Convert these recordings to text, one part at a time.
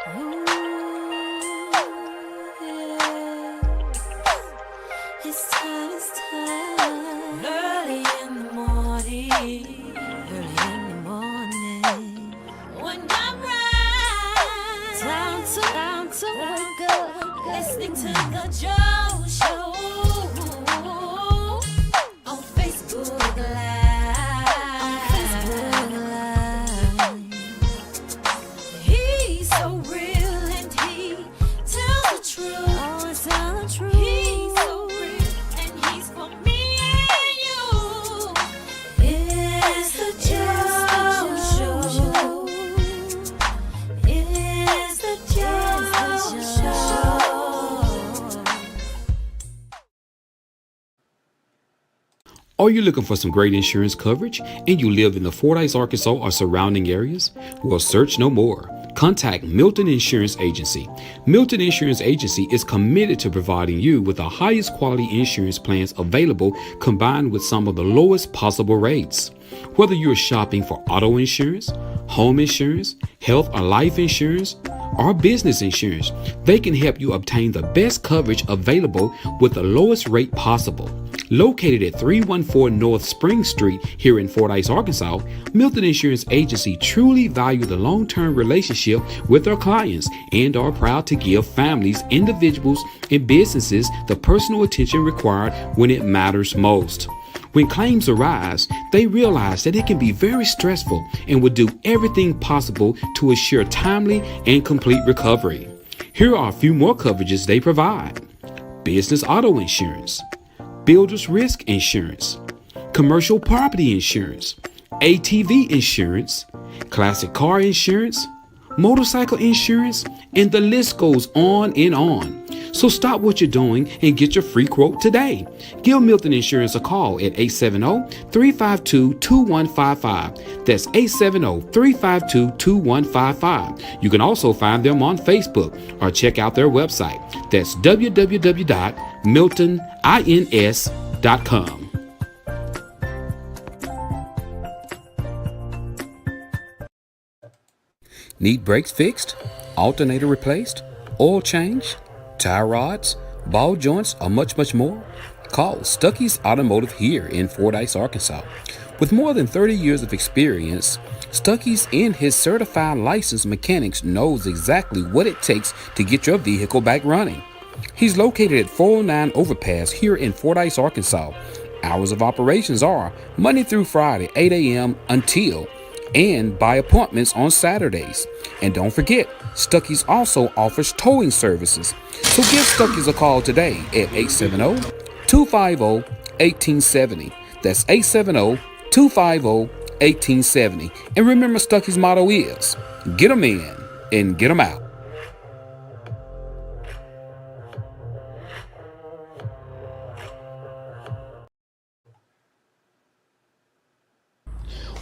Ooh, yeah. It's time. Early in the morning. Early in the morning. When I'm right. Time to wake up. Listening to the Joe Show. On Facebook Live. He's so real and he tells the truth. Oh, tell the truth. He's so real and he's for me and you. It's the Joe Show. It's the Joe Show. Are you looking for some great insurance coverage and you live in the Fordyce, Arkansas or surrounding areas? Well, search no more. Contact Milton Insurance Agency. Milton Insurance Agency is committed to providing you with the highest quality insurance plans available, combined with some of the lowest possible rates. Whether you're shopping for auto insurance, home insurance, health or life insurance, or business insurance, they can help you obtain the best coverage available with the lowest rate possible. Located at 314 North Spring Street here in Fordyce, Arkansas, Milton Insurance Agency truly value the long-term relationship with their clients and are proud to give families, individuals, and businesses the personal attention required when it matters most. When claims arise, they realize that it can be very stressful and will do everything possible to assure timely and complete recovery. Here are a few more coverages they provide: business auto insurance, builder's risk insurance, commercial property insurance, ATV insurance, classic car insurance, motorcycle insurance, and the list goes on and on. So stop what you're doing and get your free quote today. Give Milton Insurance a call at 870-352-2155. That's 870-352-2155. You can also find them on Facebook or check out their website. That's www.miltonins.com. Need brakes fixed, alternator replaced, oil change, tie rods, ball joints, or much more? Call Stuckey's Automotive here in Fordyce, Arkansas. With more than 30 years of experience, Stuckey's and his certified licensed mechanics knows exactly what it takes to get your vehicle back running. He's located at 409 Overpass here in Fordyce, Arkansas. Hours of operations are Monday through Friday, 8 a.m. until and by appointments on Saturdays. And don't forget, Stuckey's also offers towing services. So give Stuckey's a call today at 870-250-1870. That's 870-250-1870. And remember, Stuckey's motto is, get them in and get them out.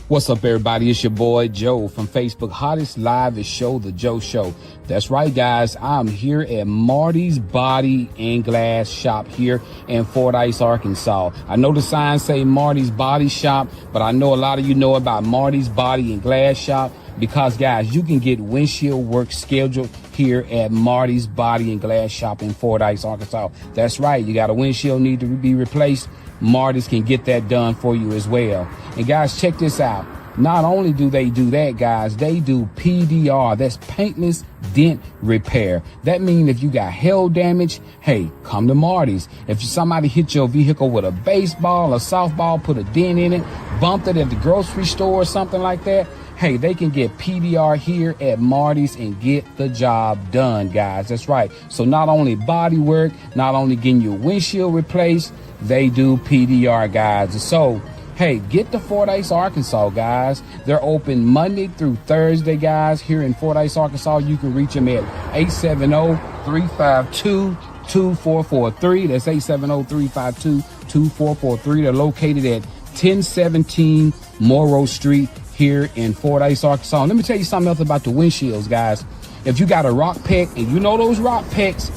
What's up, everybody? It's your boy Joe from Facebook Hottest Live is Show, The Joe Show. That's right, guys. I'm here at Marty's Body and Glass Shop here in Fordyce, Arkansas. I know the signs say Marty's Body Shop, but I know a lot of you know about Marty's Body and Glass Shop because, guys, you can get windshield work scheduled here at Marty's Body and Glass Shop in Fordyce, Arkansas. That's right. You got a windshield need to be replaced. Marty's can get that done for you as well. And guys, check this out. Not only do they do that, guys, they do PDR. That's paintless dent repair. That means if you got hail damage, hey, come to Marty's. If somebody hit your vehicle with a baseball or softball, put a dent in it, bumped it at the grocery store or something like that, hey, they can get PDR here at Marty's and get the job done, guys. That's right. So not only body work, not only getting your windshield replaced, they do PDR, guys. So, hey, get to Fordyce, Arkansas, guys. They're open Monday through Thursday, guys. Here in Fordyce, Arkansas, you can reach them at 870-352-2443. That's 870-352-2443. They're located at 1017 Morrow Street here in Fordyce, Arkansas. And let me tell you something else about the windshields, guys. If you got a rock peck, and you know those rock pecks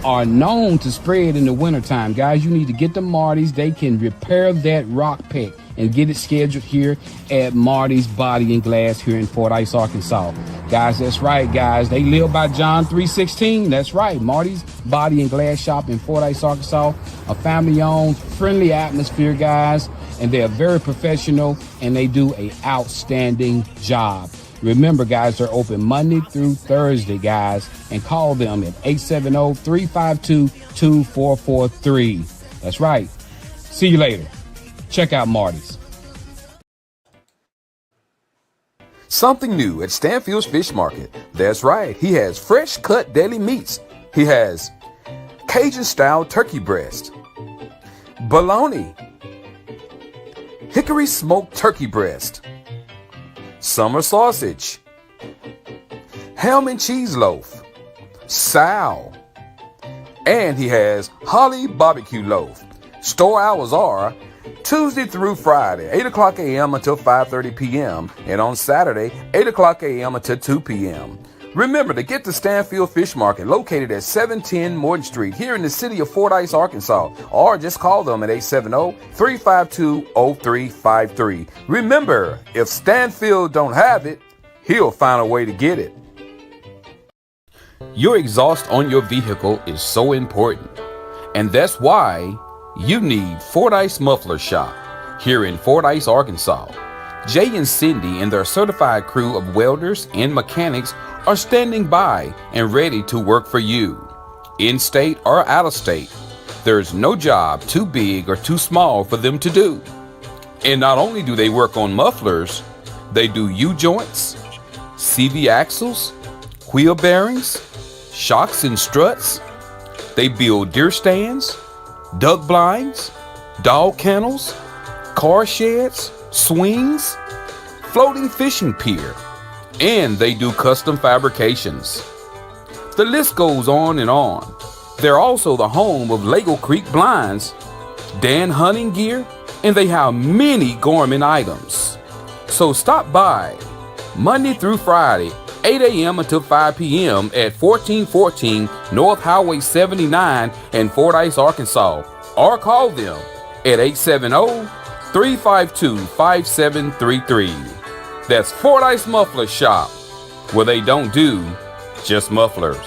are known to spread in the wintertime, guys, you need to get to Marty's. They can repair that rock peck and get it scheduled here at Marty's Body and Glass here in Fordyce, Arkansas. Guys, that's right, guys. They live by John 3:16. That's right. Marty's Body and Glass Shop in Fordyce, Arkansas. A family-owned, friendly atmosphere, guys. And they're very professional, and they do an outstanding job. Remember, guys, they're open Monday through Thursday, guys. And call them at 870-352-2443. That's right. See you later. Check out Marty's. Something new at Stanfield's Fish Market. That's right, he has fresh cut deli meats. He has Cajun style turkey breast, bologna, hickory smoked turkey breast, summer sausage, ham and cheese loaf, sow, and he has holly barbecue loaf. Store hours are Tuesday through Friday, 8 o'clock a.m. until 5:30 p.m. and on Saturday, 8 o'clock a.m. until 2 p.m. Remember to get to Stanfield Fish Market, located at 710 Morton Street here in the city of Fordyce, Arkansas, or just call them at 870-352-0353. Remember, if Stanfield don't have it, he'll find a way to get it. Your exhaust on your vehicle is so important, and that's why you need Fordyce Muffler Shop here in Fordyce, Arkansas. Jay and Cindy and their certified crew of welders and mechanics are standing by and ready to work for you. In-state or out-of-state, there's no job too big or too small for them to do. And not only do they work on mufflers, they do U-joints, CV axles, wheel bearings, shocks and struts. They build deer stands, duck blinds, dog kennels, car sheds, swings, floating fishing pier, and they do custom fabrications. The list goes on and on. They're also the home of Lego Creek Blinds, Dan hunting gear, and they have many gourmet items. So stop by Monday through Friday, 8 a.m. until 5 p.m. at 1414 North Highway 79 in Fordyce, Arkansas, or call them at 870-352-5733. That's Fordyce Muffler Shop, where they don't do just mufflers.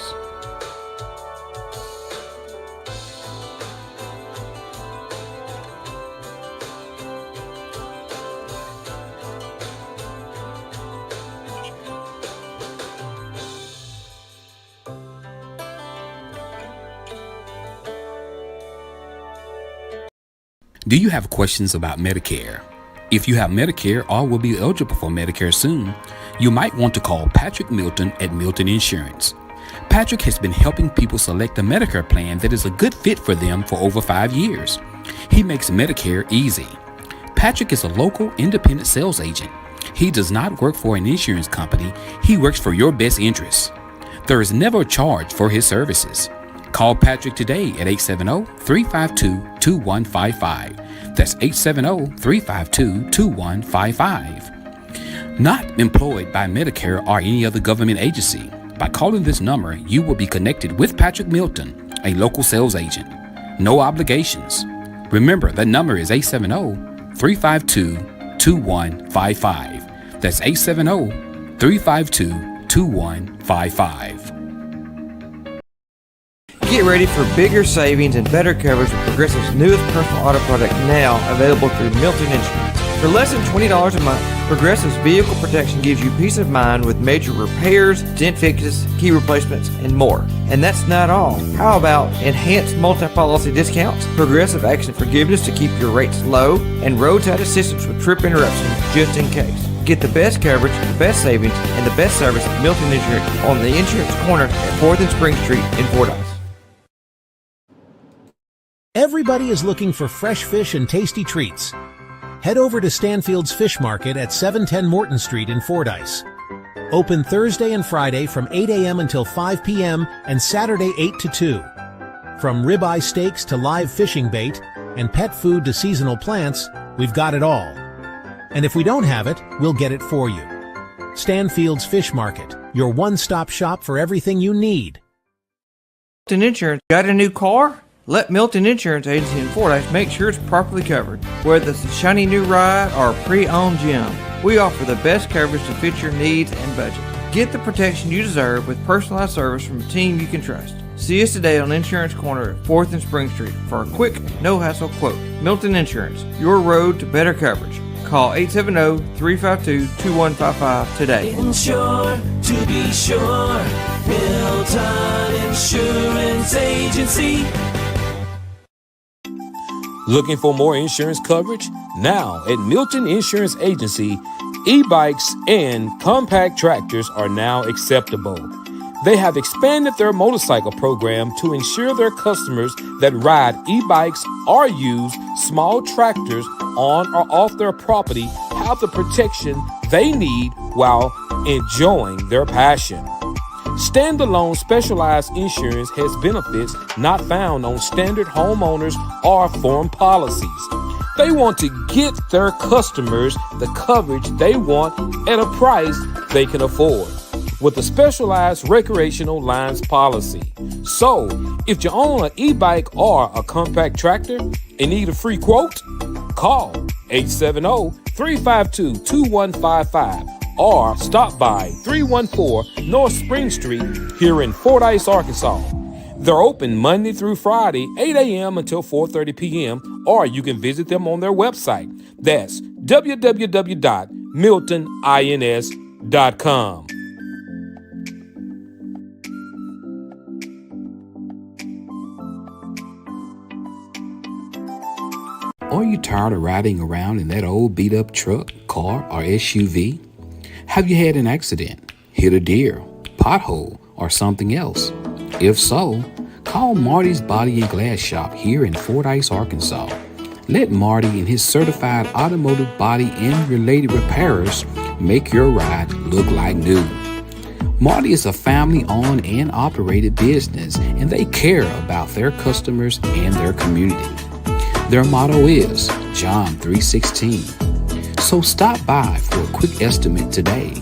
Do you have questions about Medicare? If you have Medicare or will be eligible for Medicare soon, you might want to call Patrick Milton at Milton Insurance. Patrick has been helping people select a Medicare plan that is a good fit for them for over 5 years. He makes Medicare easy. Patrick is a local independent sales agent. He does not work for an insurance company. He works for your best interests. There is never a charge for his services. Call Patrick today at 870-352-2155. That's 870-352-2155. Not employed by Medicare or any other government agency. By calling this number, you will be connected with Patrick Milton, a local sales agent. No obligations. Remember, that number is 870-352-2155. That's 870-352-2155. Get ready for bigger savings and better coverage with Progressive's newest personal auto product, now available through Milton Insurance. For less than $20 a month, Progressive's vehicle protection gives you peace of mind with major repairs, dent fixes, key replacements, and more. And that's not all. How about enhanced multi-policy discounts, Progressive Action Forgiveness to keep your rates low, and roadside assistance with trip interruptions just in case. Get the best coverage, the best savings, and the best service at Milton Insurance on the Insurance Corner at 4th and Spring Street in Fordyce. Everybody is looking for fresh fish and tasty treats. Head over to Stanfield's Fish Market at 710 Morton Street in Fordyce. Open Thursday and Friday from 8 a.m. until 5 p.m. and Saturday 8 to 2. From ribeye steaks to live fishing bait and pet food to seasonal plants, we've got it all. And if we don't have it, we'll get it for you. Stanfield's Fish Market, your one-stop shop for everything you need. Milton Insurance, got a new car? Let Milton Insurance Agency in Fordyce make sure it's properly covered. Whether it's a shiny new ride or a pre-owned gem, we offer the best coverage to fit your needs and budget. Get the protection you deserve with personalized service from a team you can trust. See us today on Insurance Corner at 4th and Spring Street for a quick, no-hassle quote. Milton Insurance, your road to better coverage. Call 870-352-2155 today. Insure to be sure. Milton Insurance Agency. Looking for more insurance coverage? Now at Milton Insurance Agency, e-bikes and compact tractors are now acceptable. They have expanded their motorcycle program to ensure their customers that ride e-bikes or use small tractors on or off their property have the protection they need while enjoying their passion. Standalone specialized insurance has benefits not found on standard homeowners or form policies. They want to get their customers the coverage they want at a price they can afford with a specialized recreational lines policy. So, if you own an e-bike or a compact tractor and need a free quote, call 870-352-2155 or stop by 314 North Spring Street here in Fordyce, Arkansas. They're open Monday through Friday, 8 a.m. until 4:30 p.m., or you can visit them on their website. That's www.miltonins.com. Are you tired of riding around in that old beat-up truck, car, or SUV? Have you had an accident, hit a deer, pothole, or something else? If so, call Marty's Body and Glass Shop here in Fordyce, Arkansas. Let Marty and his certified automotive body and related repairers make your ride look like new. Marty is a family-owned and operated business, and they care about their customers and their community. Their motto is John 3:16. So stop by for a quick estimate today.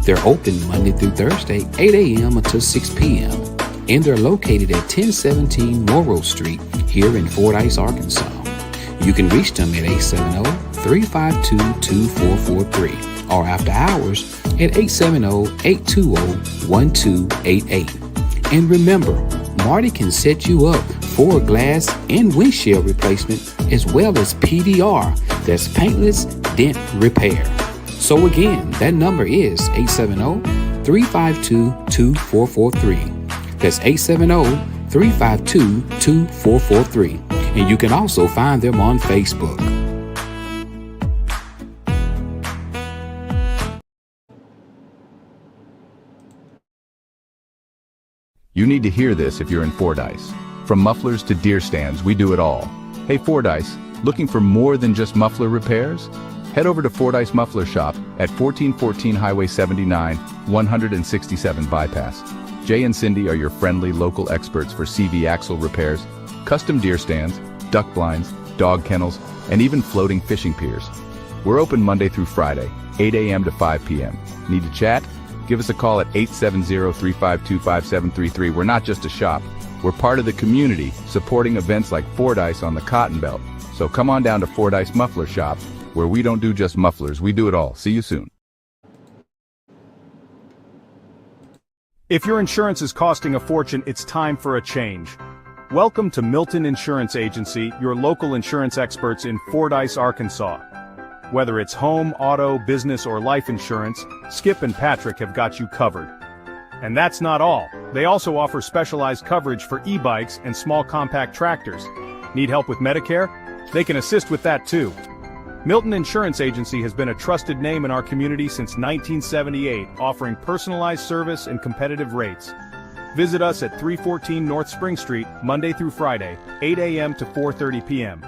They're open Monday through Thursday, 8 a.m. until 6 p.m. and they're located at 1017 Morrow Street here in Fordyce, Arkansas. You can reach them at 870-352-2443 or after hours at 870-820-1288. And remember, Marty can set you up for glass and windshield replacement as well as PDR, that's paintless dent repair. So again, that number is 870-352-2443. That's 870-352-2443. And you can also find them on Facebook. You need to hear this if you're in Fordyce. From mufflers to deer stands, we do it all. Hey Fordyce, looking for more than just muffler repairs? Head over to Fordyce Muffler Shop at 1414 Highway 79, 167 Bypass. Jay and Cindy are your friendly local experts for CV axle repairs, custom deer stands, duck blinds, dog kennels, and even floating fishing piers. We're open Monday through Friday, 8 a.m. to 5 p.m. Need to chat? Give us a call at 870-352-5733. We're not just a shop. We're part of the community, supporting events like Fordyce on the Cotton Belt. So come on down to Fordyce Muffler Shop, where we don't do just mufflers, we do it all. See you soon. If your insurance is costing a fortune, it's time for a change. Welcome to Milton Insurance Agency, your local insurance experts in Fordyce, Arkansas. Whether it's home, auto, business, or life insurance, Skip and Patrick have got you covered. And that's not all. They also offer specialized coverage for e-bikes and small compact tractors. Need help with Medicare? They can assist with that too. Milton Insurance Agency has been a trusted name in our community since 1978, offering personalized service and competitive rates. Visit us at 314 North Spring Street, Monday through Friday, 8 a.m. to 4:30 p.m.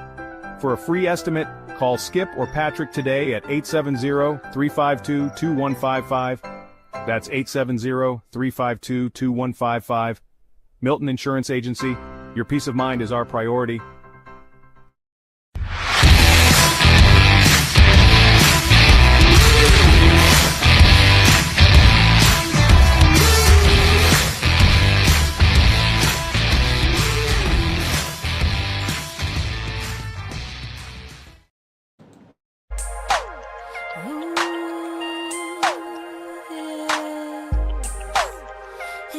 For a free estimate, call Skip or Patrick today at 870-352-2155. That's 870-352-2155. Milton Insurance Agency, your peace of mind is our priority.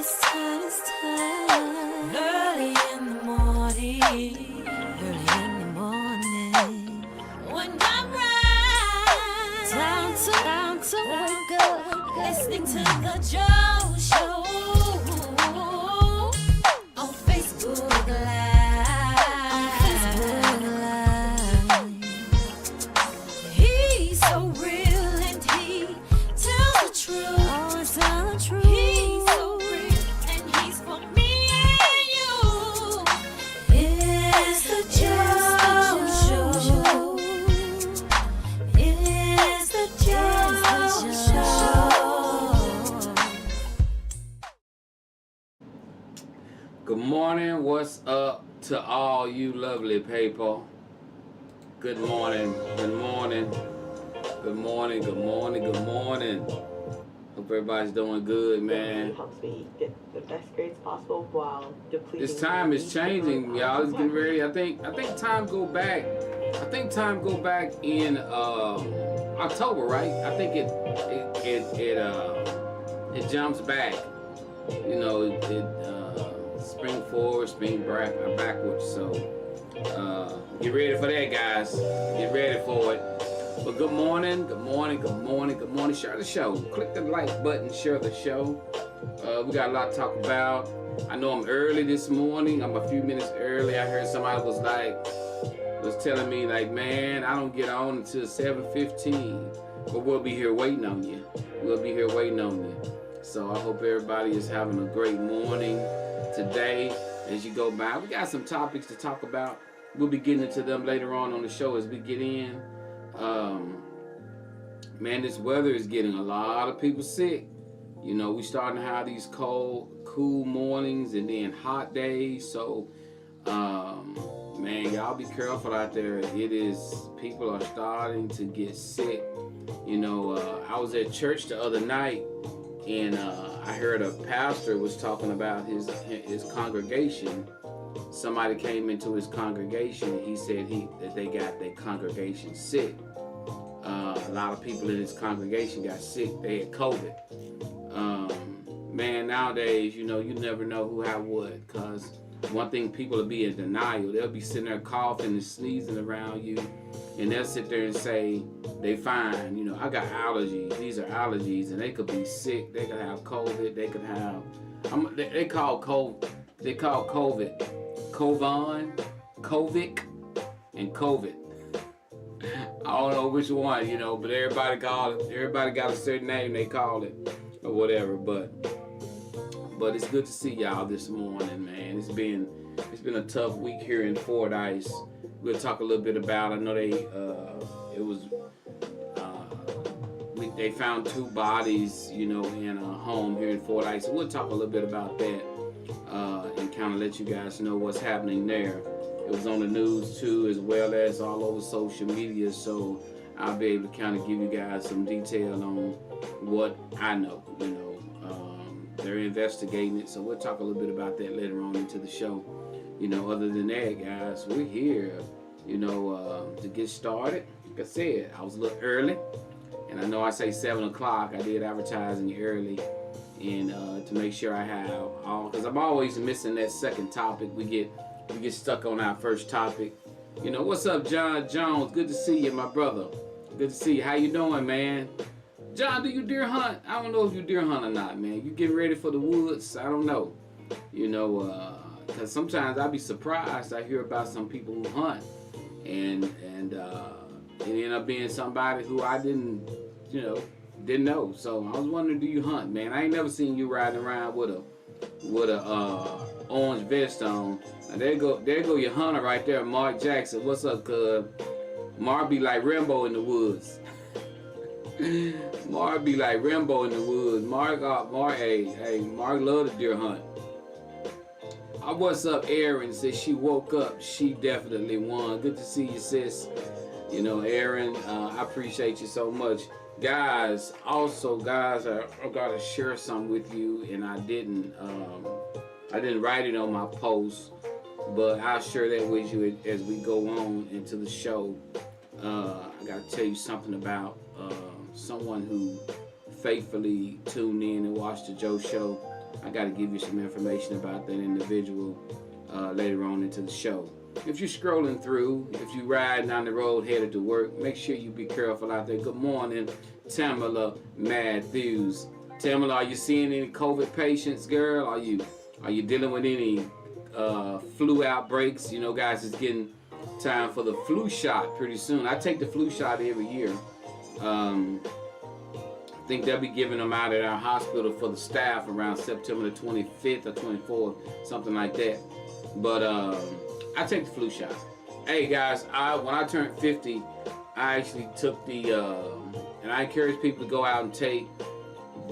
It's time. Early in the morning. When I'm right, time to wake up. Listening to the Joe Show on Facebook Live. He's so real and he tells the truth. He's so real and he's for me and you. It's the Joe Show. It's the Joe Show. Good morning. What's up to all you lovely people? Good morning. Good morning. Good morning. Good morning. Good morning. Hope everybody's doing good, man. Helps me get the best grades possible while depleting. This time is changing, y'all. It's getting ready. I think time go back. I think time go back in October, right? I think it jumps back. You know, spring forward, spring backwards. So get ready for that, guys. Get ready for it. But good morning, good morning, good morning, good morning. Share the show. Click the like button, share the show. We got a lot to talk about. I know I'm early this morning. I'm a few minutes early. I heard somebody was telling me like, man, I don't get on until 7:15. But we'll be here waiting on you. We'll be here waiting on you. So I hope everybody is having a great morning today as you go by. We got some topics to talk about. We'll be getting into them later on the show as we get in. Man, this weather is getting a lot of people sick. You know, we starting to have these cool mornings and then hot days. So, man, y'all be careful out there. People are starting to get sick. You know, I was at church the other night and I heard a pastor was talking about his congregation. Somebody came into his congregation and he said that they got their congregation sick. A lot of people in his congregation got sick. They had COVID. Man, nowadays, you know, you never know who had what. Because one thing, people will be in denial. They'll be sitting there coughing and sneezing around you. And they'll sit there and say, they fine. You know, I got allergies. These are allergies. And they could be sick. They could have COVID. They could have, they call COVID Covic, and COVID. I don't know which one, you know, but everybody got a certain name they call it or whatever. But it's good to see y'all this morning, man. It's been a tough week here in Fordyce. We'll talk a little bit about. I know they found 2 bodies, you know, in a home here in Fordyce. So we'll talk a little bit about that and kind of let you guys know what's happening there. It was on the news too, as well as all over social media. So I'll be able to kind of give you guys some detail on what I know. You know, they're investigating it. So we'll talk a little bit about that later on into the show. You know, other than that, guys, we're here, you know, to get started. Like I said, I was a little early. And I know I say 7 o'clock. I did advertising early. And to make sure I have all, because I'm always missing that second topic. We get stuck on our first topic. You know, what's up, John Jones? Good to see you, my brother. Good to see you. How you doing, man? John, do you deer hunt? I don't know if you deer hunt or not, man. You getting ready for the woods? I don't know. You know, because sometimes I be surprised. I hear about some people who hunt, and it end up being somebody who I didn't know. So I was wondering, do you hunt, man? I ain't never seen you riding around with a orange vest on. Now there go your hunter right there, Mark Jackson. What's up, cuz? Mark be like Rambo in the woods. Mark be like Rambo in the woods. Mark love to deer hunt. What's up, Erin? Says she woke up. She definitely won. Good to see you, sis. You know, Erin, I appreciate you so much. Guys, I gotta share something with you, and I didn't write it on my post, but I'll share that with you as we go on into the show. I gotta tell you something about someone who faithfully tuned in and watched the Joe Show I got to give you some information about that individual later on into the show. If you're scrolling through, if you're riding down the road headed to work, make sure you be careful out there. Good morning, Tamala Matthews. Tamala, are you seeing any COVID patients, girl? Are you dealing with any flu outbreaks? You know, guys, it's getting time for the flu shot pretty soon. I take the flu shot every year. I think they'll be giving them out at our hospital for the staff around September the 25th or 24th, something like that. But I take the flu shot. Hey guys, when I turned 50, I actually took the, and I encourage people to go out and take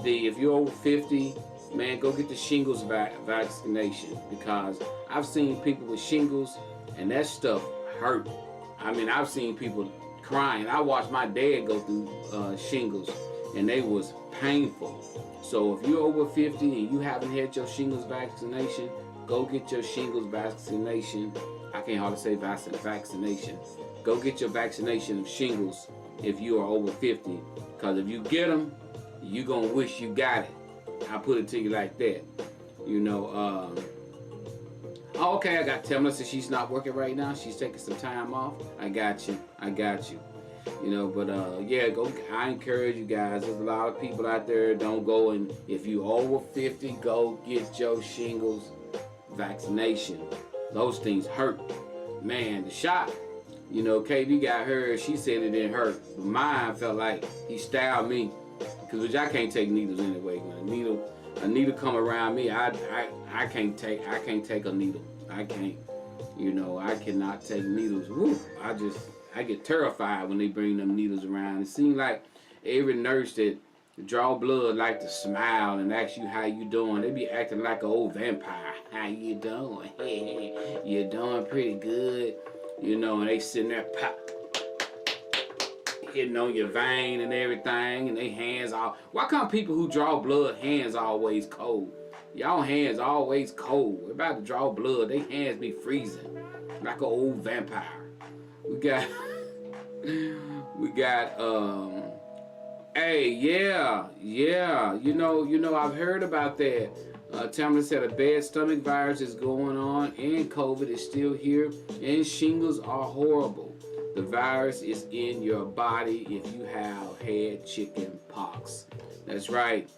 the, if you're over 50, man, go get the shingles vaccination, because I've seen people with shingles and that stuff hurt. I mean, I've seen people crying. I watched my dad go through shingles and they was painful. So if you're over 50 and you haven't had your shingles vaccination, go get your shingles vaccination. I can't hardly say vaccination. Go get your vaccination of shingles if you are over 50, because if you get them, you're going to wish you got it. I put it to you like that. You know, okay, I got Tamala says she's not working right now. She's taking some time off. I got you. You know, but yeah, go. I encourage you guys. There's a lot of people out there. Don't go, and if you over 50, go get your shingles vaccination. Those things hurt, man. The shot. You know, KB got hers. She said it didn't hurt, but mine felt like he stabbed me, because I can't take needles anyway. When a needle come around me, I can't take a needle. I can't. You know, I cannot take needles. Woo, I get terrified when they bring them needles around. It seems like every nurse that draw blood like to smile and ask you how you doing. They be acting like an old vampire. How you doing? Hey, you're doing pretty good. You know, and they sitting there pop, hitting on your vein and everything, and they hands all. Why come people who draw blood hands always cold? Y'all hands always cold. We're about to draw blood. They hands be freezing like an old vampire. We got, hey, yeah, you know, I've heard about that. Tamara said a bad stomach virus is going on, and COVID is still here, and shingles are horrible. The virus is in your body if you have had chicken pox. That's right.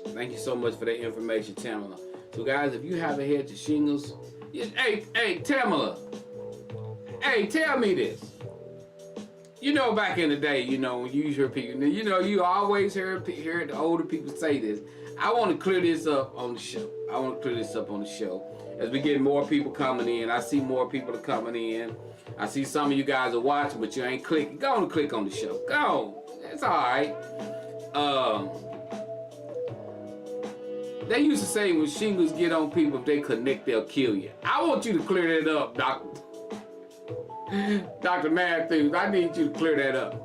Thank you so much for that information, Tamara. So guys, if you haven't had your shingles, hey, Tamara. Hey, tell me this. You know, back in the day, you know, when you hear people, you know, you always hear the older people say this. I want to clear this up on the show. As we get more people coming in, I see more people are coming in. I see some of you guys are watching, but you ain't clicking. Go on and click on the show. Go. It's all right. They used to say when shingles get on people, if they connect, they'll kill you. I want you to clear that up, Dr. Matthews. I need you to clear that up.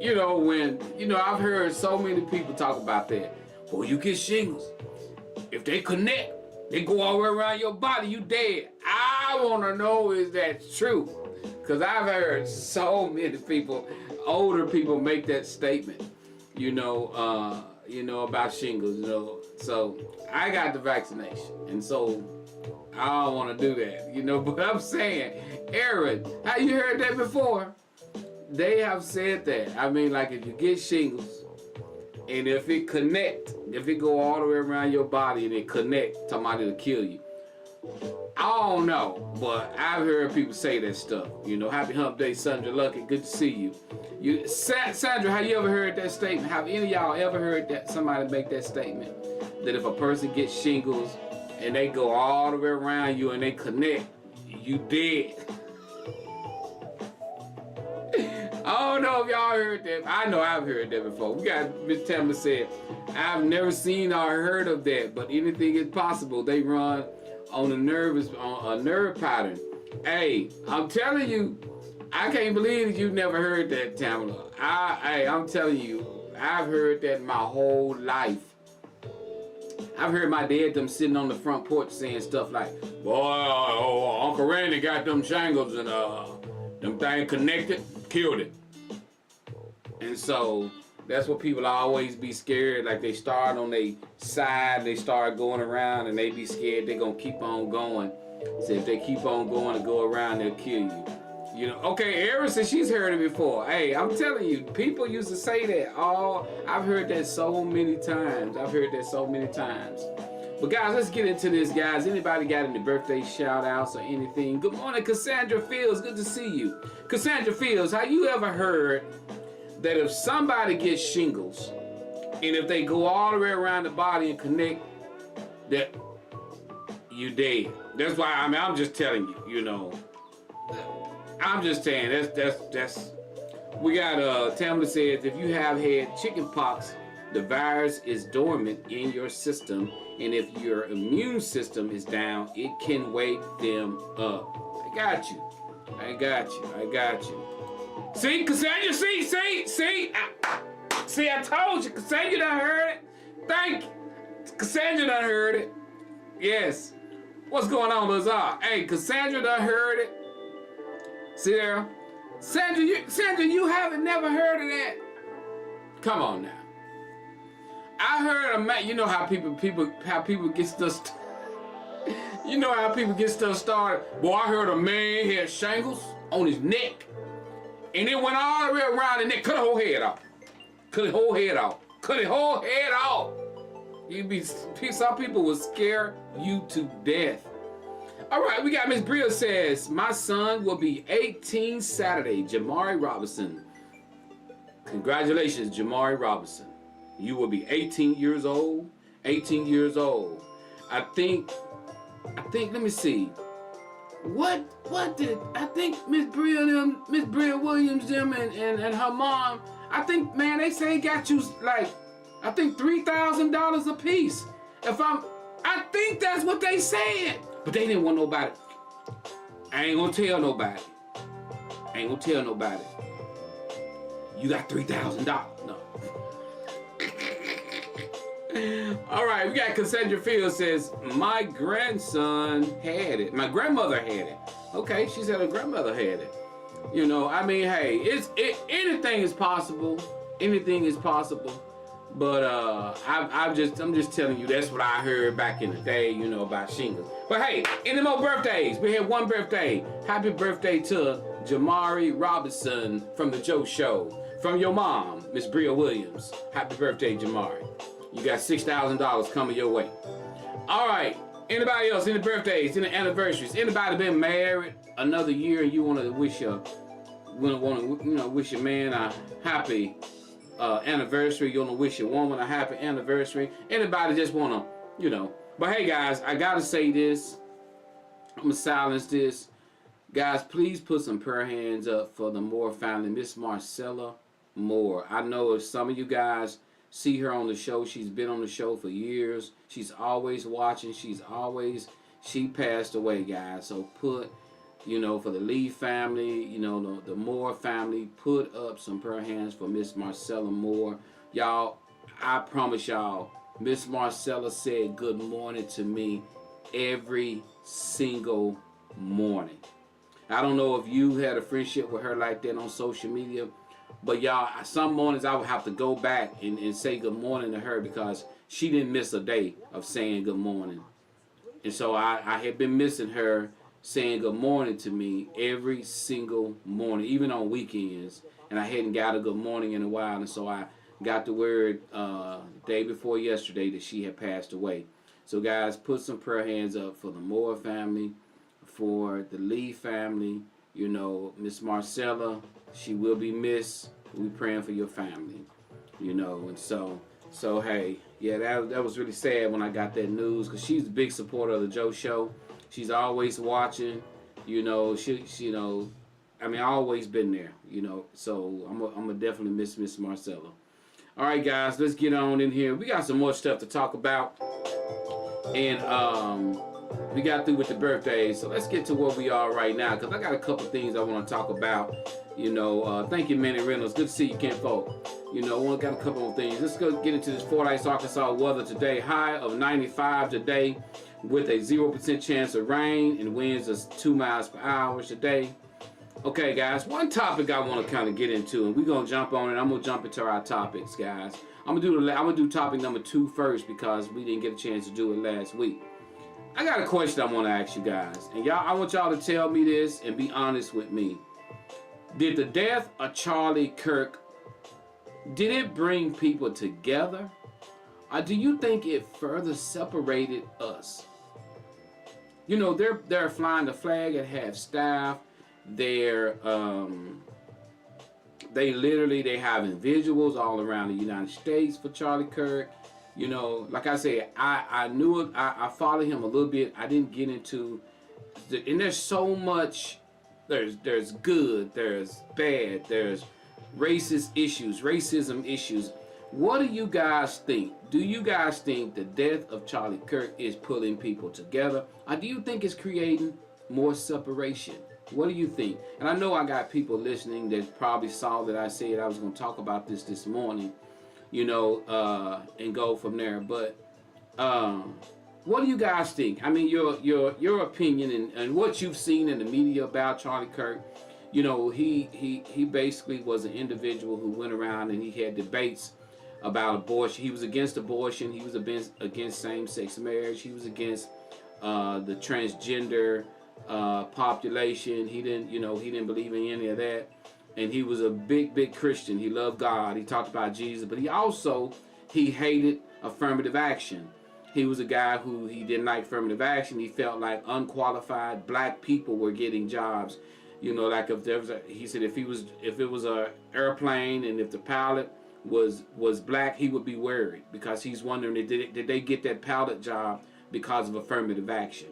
You know, when, you know, I've heard so many people talk about that. Well, you get shingles. If they connect, they go all the way around your body, you dead. I want to know, is that true? Because I've heard so many people, older people, make that statement, you know, about shingles, you know. So I got the vaccination, and so I don't want to do that, you know. But I'm saying, Aaron, have you heard that before? They have said that. I mean, like, if you get shingles, and if it connect, if it go all the way around your body and it connect, talking about it'll kill you. I don't know, but I've heard people say that stuff. You know, happy hump day, Sandra Lucky. Good to see you. Sandra, have you ever heard that statement? Have any of y'all ever heard that somebody make that statement? That if a person gets shingles and they go all the way around you and they connect, you dead. I don't know if y'all heard that. I know I've heard that before. We got Miss Tamara said, I've never seen or heard of that, but anything is possible. They run on a nerve pattern. Hey, I'm telling you, I can't believe that you've never heard that, Tamara. I'm telling you, I've heard that my whole life. I've heard my dad them sitting on the front porch saying stuff like, boy, Uncle Randy got them shingles and them things connected, killed it. And so That's what people always be scared. Like they start on their side, they start going around, and they be scared they're gonna keep on going. So if they keep on going and go around, they'll kill you. You know, okay, Erin says she's heard it before. Hey, I'm telling you, people used to say that. I've heard that so many times. But guys, let's get into this, guys. Anybody got any birthday shout outs or anything? Good morning, Cassandra Fields. Good to see you. Cassandra Fields, have you ever heard that if somebody gets shingles and if they go all the way around the body and connect, that you dead? That's why I'm just telling you, you know. I'm just saying that's we got Tamla says if you have had chicken pox, the virus is dormant in your system, and if your immune system is down, it can wake them up. I got you. See, Cassandra, see, I told you, Cassandra done heard it. Thank you. Cassandra done heard it. Yes. What's going on, Lazar? Hey, Cassandra done heard it. See there? Sandra, you haven't never heard of that? Come on now. I heard a man, you know how people get stuff you know how people get stuff started. Boy, I heard a man had shingles on his neck. And it went all the way around the neck. Cut the whole head off. Some people will scare you to death. All right, we got Miss Bria says, my son will be 18 Saturday, Jamari Robinson. Congratulations, Jamari Robinson. You will be 18 years old. I think, let me see. What did, I think Miss Bria Williams them and her mom, I think, man, they say got you like, I think $3,000 a piece. I think that's what they said. But they didn't want nobody. I ain't gonna tell nobody. You got $3,000. No. All right, we got Cassandra Fields says, my grandson had it. My grandmother had it. Okay, she said her grandmother had it. You know, I mean, hey, anything is possible. But I'm just telling you, that's what I heard back in the day, you know, about shingles. But hey, any more birthdays? We had one birthday. Happy birthday to Jamari Robinson from the Joe Show. From your mom, Miss Bria Williams. Happy birthday, Jamari. You got $6,000 coming your way. All right. Anybody else? Any birthdays? Any anniversaries? Anybody been married another year and you want to wish wish your man a happy anniversary? You want to wish your woman a happy anniversary? Anybody just want to, you know? But hey, guys, I gotta say this. I'm gonna silence this. Guys, please put some prayer hands up for the Moore family, Miss Marcella Moore. I know if some of you guys see her on the show, she's been on the show for years. She's always watching. She passed away, guys. So put, you know, for the Lee family, you know, the Moore family, put up some prayer hands for Miss Marcella Moore. Y'all, I promise y'all, Miss Marcella said good morning to me every single morning. I don't know if you had a friendship with her like that on social media, but y'all, some mornings I would have to go back and say good morning to her because she didn't miss a day of saying good morning. And so I had been missing her saying good morning to me every single morning, even on weekends. And I hadn't got a good morning in a while. And so I got the word day before yesterday that she had passed away. So guys, put some prayer hands up for the Moore family, for the Lee family. You know, Miss Marcella, she will be missed. We praying for your family. You know, and so hey, yeah, that was really sad when I got that news, because she's a big supporter of the Joe Show. She's always watching. You know, she you know, I mean, always been there. You know, so I'm gonna definitely miss Miss Marcella. All right, guys, let's get on in here. We got some more stuff to talk about, and we got through with the birthdays, so let's get to where we are right now, because I got a couple things I want to talk about. You know, thank you, Manny Reynolds. Good to see you, Ken Folk. You know, I got a couple of things. Let's go get into this Fordyce, Arkansas weather today. High of 95 today, with a 0% chance of rain, and winds of 2 miles per hour today. Okay, guys, one topic I want to kind of get into, and we're gonna jump on it. I'm gonna jump into our topics, guys. I'm gonna do topic number 2 first because we didn't get a chance to do it last week. I got a question I want to ask you guys, and y'all, I want y'all to tell me this and be honest with me. Did the death of Charlie Kirk, did it bring people together, or do you think it further separated us? You know, they're flying the flag at half staff. They have individuals all around the United States for Charlie Kirk. You know, like I said, I knew it. I followed him a little bit. I didn't get into, and there's so much. There's good, there's bad, there's racist issues, racism issues. What do you guys think? Do you guys think the death of Charlie Kirk is pulling people together, or do you think it's creating more separation? What do you think? And I know I got people listening that probably saw that I said I was going to talk about this morning, you know, and go from there. But what do you guys think? I mean, your opinion and what you've seen in the media about Charlie Kirk. You know, he basically was an individual who went around and he had debates about abortion. He was against abortion. He was against same-sex marriage. He was against the transgender population. He didn't believe in any of that. And he was a big Christian. He loved God. He talked about Jesus, but he hated affirmative action. He was a guy who he didn't like affirmative action. He felt like unqualified black people were getting jobs. You know, like if there was he said if it was a airplane and if the pilot was black, he would be worried because he's wondering did they get that pilot job because of affirmative action.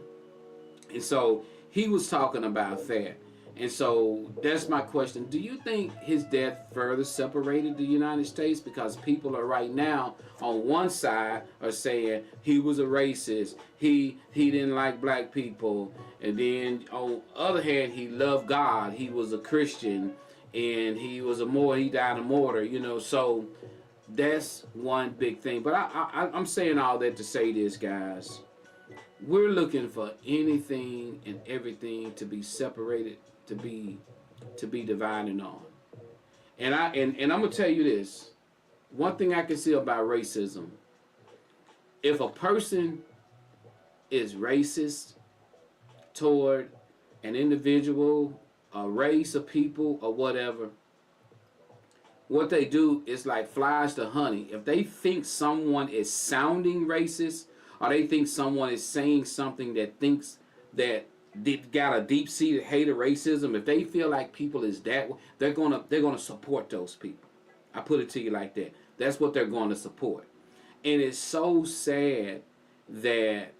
And so he was talking about that. And so that's my question. Do you think his death further separated the United States? Because people are right now on one side are saying he was a racist. He didn't like black people. And then on the other hand, he loved God. He was a Christian. And he died a martyr, you know. So that's one big thing. But I'm saying all that to say this, guys. We're looking for anything and everything to be separated, to be divided on. And I'm gonna tell you this. One thing I can see about racism, if a person is racist toward an individual, a race of people, or whatever, what they do is like flies to honey. If they think someone is sounding racist, or they think someone is saying something that thinks that they got a deep-seated hate of racism, if they feel like people is that way, they're gonna support those people. I put it to you like that. That's what they're going to support. And it's so sad that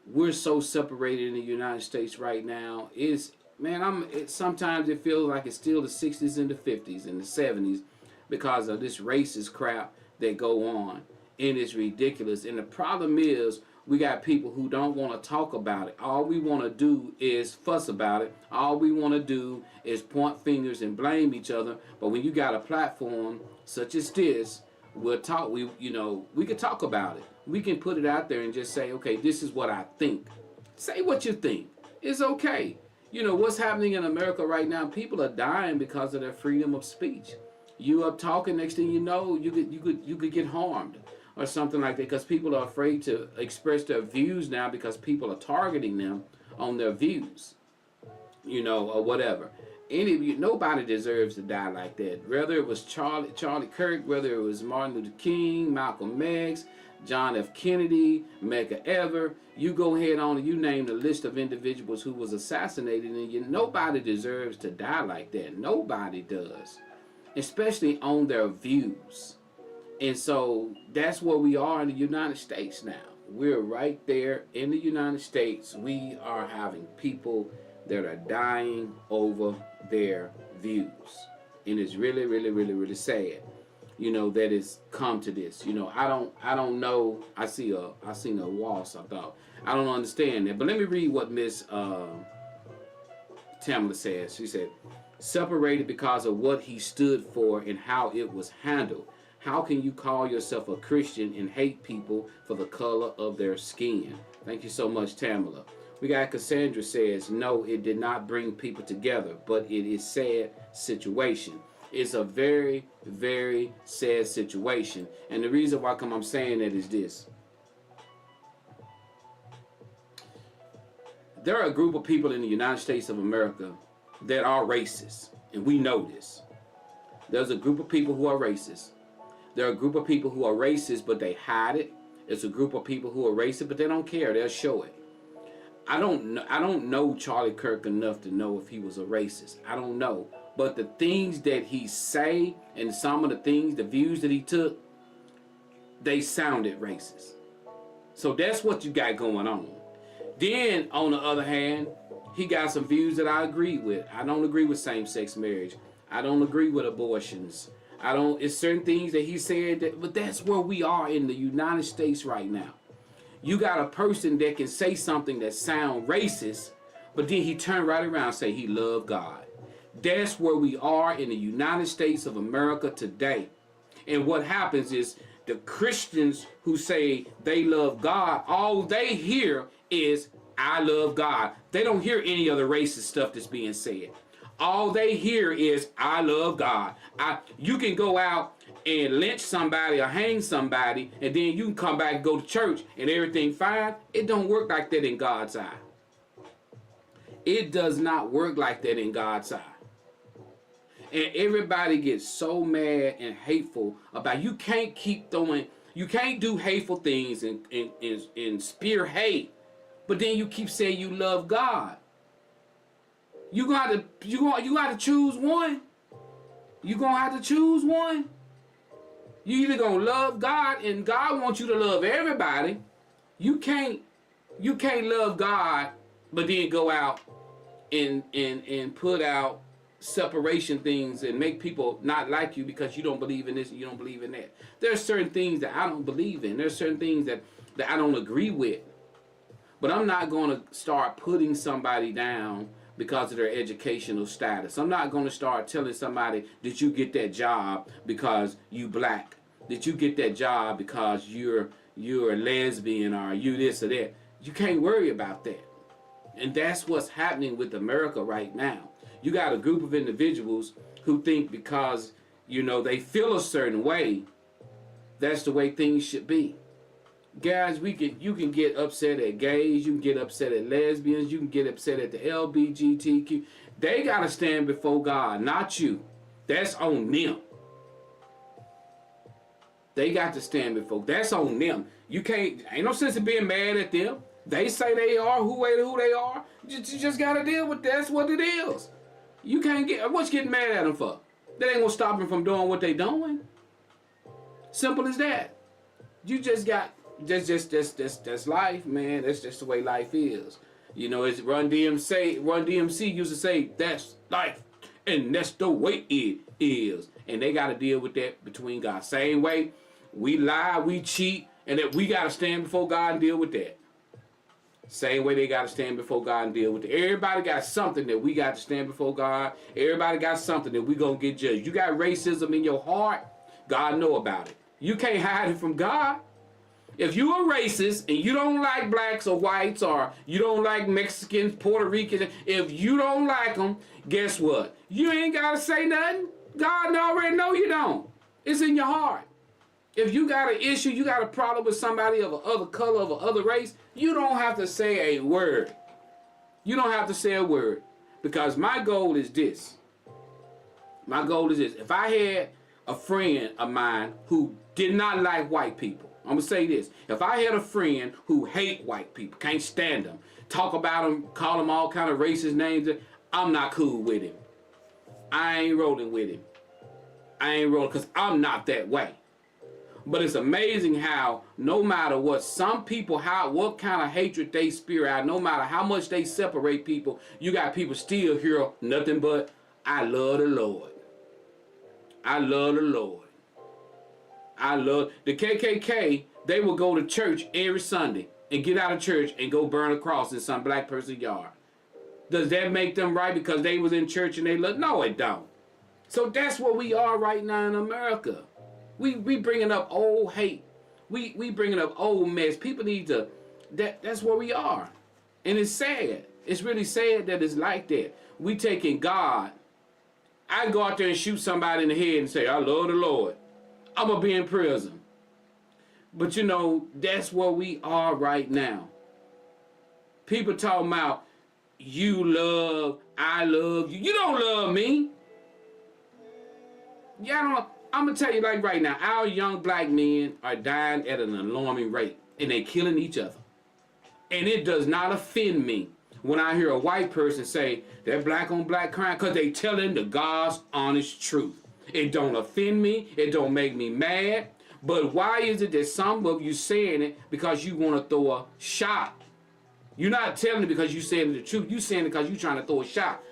we're so separated in the United States right now. Sometimes it feels like it's still the 60s and the 50s and the 70s because of this racist crap that go on. And it's ridiculous. And the problem is we got people who don't want to talk about it. All we want to do is fuss about it. All we want to do is point fingers and blame each other. But when you got a platform such as this, we'll talk. We can talk about it. We can put it out there and just say, okay, this is what I think. Say what you think. It's okay. You know what's happening in America right now? People are dying because of their freedom of speech. You up talking, next thing you know, you could get harmed or something like that because people are afraid to express their views now because people are targeting them on their views, you know, or whatever. Nobody deserves to die like that. Whether it was Charlie Kirk, whether it was Martin Luther King, Malcolm X, John F. Kennedy, Medgar Evers, you go ahead on and you name the list of individuals who was assassinated, and nobody deserves to die like that. Nobody does, especially on their views. And so that's where we are in the United States now. We're right there in the United States. We are having people that are dying over their views. And it's really, really, really, really sad, you know, that it's come to this. You know, I don't know. I seen a waltz, I thought. I don't understand that. But let me read what Miss Tamla says. She said, separated because of what he stood for and how it was handled. How can you call yourself a Christian and hate people for the color of their skin? Thank you so much, Tamala. We got Cassandra says, no, it did not bring people together, but it is sad situation. It's a very, very sad situation. And the reason why I'm saying that is this. There are a group of people in the United States of America that are racist, and we know this. There's a group of people who are racist. There are a group of people who are racist, but they hide it. There's a group of people who are racist, but they don't care. They'll show it. I don't know Charlie Kirk enough to know if he was a racist. I don't know. But the things that he say and some of the things, the views that he took, they sounded racist. So that's what you got going on. Then, on the other hand, he got some views that I agree with. I don't agree with same-sex marriage. I don't agree with abortions. It's certain things that he said, but that's where we are in the United States right now. You got a person that can say something that sound racist, but then he turn right around and say he loved God. That's where we are in the United States of America today. And what happens is the Christians who say they love God, all they hear is, I love God. They don't hear any other racist stuff that's being said. All they hear is, I love God. You can go out and lynch somebody or hang somebody, and then you can come back and go to church and everything fine. It don't work like that in God's eye. It does not work like that in God's eye. And everybody gets so mad and hateful about, you can't keep throwing, you can't do hateful things and spear hate, but then you keep saying you love God. You got to choose one. You gonna have to choose one. You either gonna love God, and God wants you to love everybody. You can't love God, but then go out and put out separation things and make people not like you because you don't believe in this and you don't believe in that. There's certain things that I don't believe in. There's certain things that I don't agree with. But I'm not going to start putting somebody down because of their educational status. I'm not going to start telling somebody, did you get that job because you black? Did you get that job because you're a lesbian or you this or that? You can't worry about that. And that's what's happening with America right now. You got a group of individuals who think because, they feel a certain way, that's the way things should be. Guys, you can get upset at gays, you can get upset at lesbians, you can get upset at the LGBTQ. They got to stand before God, not you. That's on them. They got to stand before. That's on them. You can't, ain't no sense in being mad at them. They say they are who they are. You just got to deal with that. That's what it is. You can't what's getting mad at them for? That ain't going to stop them from doing what they doing. Simple as that. You just got, that's life, man. That's just the way life is. It's Run DMC used to say, that's life. And that's the way it is. And they got to deal with that between God. Same way, we lie, we cheat, and that we got to stand before God and deal with that. Same way they got to stand before God and deal with it. Everybody got something that we got to stand before God. Everybody got something that we going to get judged. You got racism in your heart, God know about it. You can't hide it from God. If you are racist and you don't like blacks or whites or you don't like Mexicans, Puerto Ricans, if you don't like them, guess what? You ain't got to say nothing. God already know you don't. It's in your heart. If you got an issue, you got a problem with somebody of another color, of another race, you don't have to say a word. You don't have to say a word. Because my goal is this. My goal is this. If I had a friend of mine who did not like white people, I'm going to say this. If I had a friend who hate white people, can't stand them, talk about them, call them all kind of racist names, I'm not cool with him. I ain't rolling with him. I ain't rolling because I'm not that way. But it's amazing how no matter what some people, what kind of hatred they spew out, no matter how much they separate people, you got people still hear nothing but, I love the Lord. I love the Lord. I love the KKK. They will go to church every Sunday and get out of church and go burn a cross in some black person's yard. Does that make them right because they was in church and they love? No, it don't. So that's where we are right now in America. We bringing up old hate. We bringing up old mess. People need to. That's where we are. And it's sad. It's really sad that it's like that. We taking God. I can go out there and shoot somebody in the head and say, I love the Lord. I'm going to be in prison. But you know, that's where we are right now. People talking about, you love, I love you. You don't love me. I'm going to tell you like right now, our young black men are dying at an alarming rate. And they're killing each other. And it does not offend me when I hear a white person say that black on black crime, because they telling the God's honest truth. It don't offend me. It don't make me mad. But why is it that some of you saying it because you want to throw a shot? You're not telling it because you saying the truth. You saying it because you trying to throw a shot.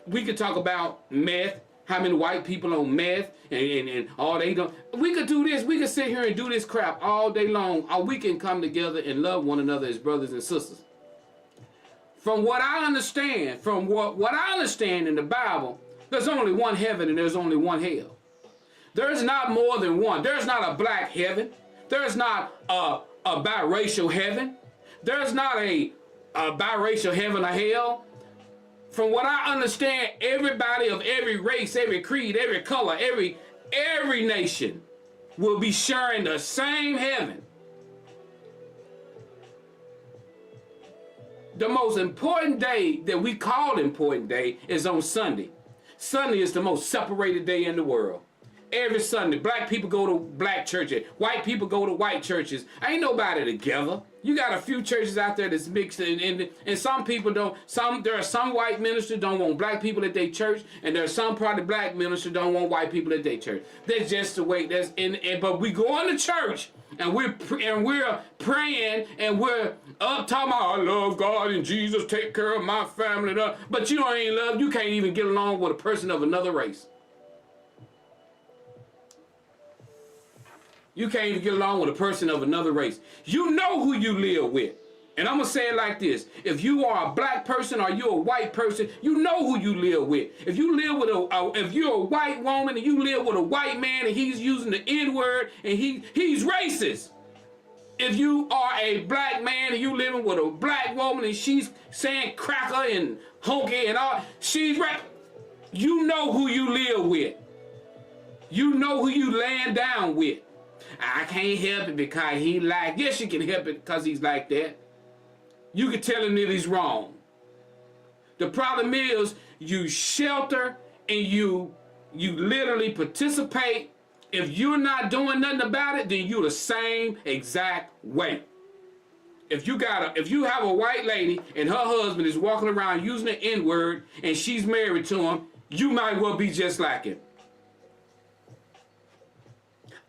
We could talk about meth. How many white people on meth and all they don't. We could do this. We could sit here and do this crap all day long. Or we can come together and love one another as brothers and sisters. From what I understand, from what I understand in the Bible, there's only one heaven and there's only one hell. There's not more than one. There's not a black heaven. There's not a biracial heaven. There's not a biracial heaven or hell. From what I understand, everybody of every race, every creed, every color, every nation will be sharing the same heaven. The most important day that we call important day is on Sunday. Sunday is the most separated day in the world. Every Sunday, black people go to black churches, white people go to white churches. Ain't nobody together. You got a few churches out there that's mixed, and some people don't. There are some white ministers don't want black people at their church, and there are some probably black ministers don't want white people at their church. That's just the way. But we go into church and we're praying and we're up talking about I love God and Jesus take care of my family. But you don't ain't love. You can't even get along with a person of another race. You can't even get along with a person of another race. You know who you live with. And I'm going to say it like this. If you are a black person or you're a white person, you know who you live with. If you live with if you're a white woman and you live with a white man and he's using the N-word and he's racist. If you are a black man and you living with a black woman and she's saying cracker and honky and all, she's right. You know who you live with. You know who you laying down with. I can't help it because he like. Yes, you can help it because he's like that. You can tell him that he's wrong. The problem is you shelter and you literally participate. If you're not doing nothing about it, then you're the same exact way. If you have a white lady and her husband is walking around using the N-word and she's married to him, you might well be just like him.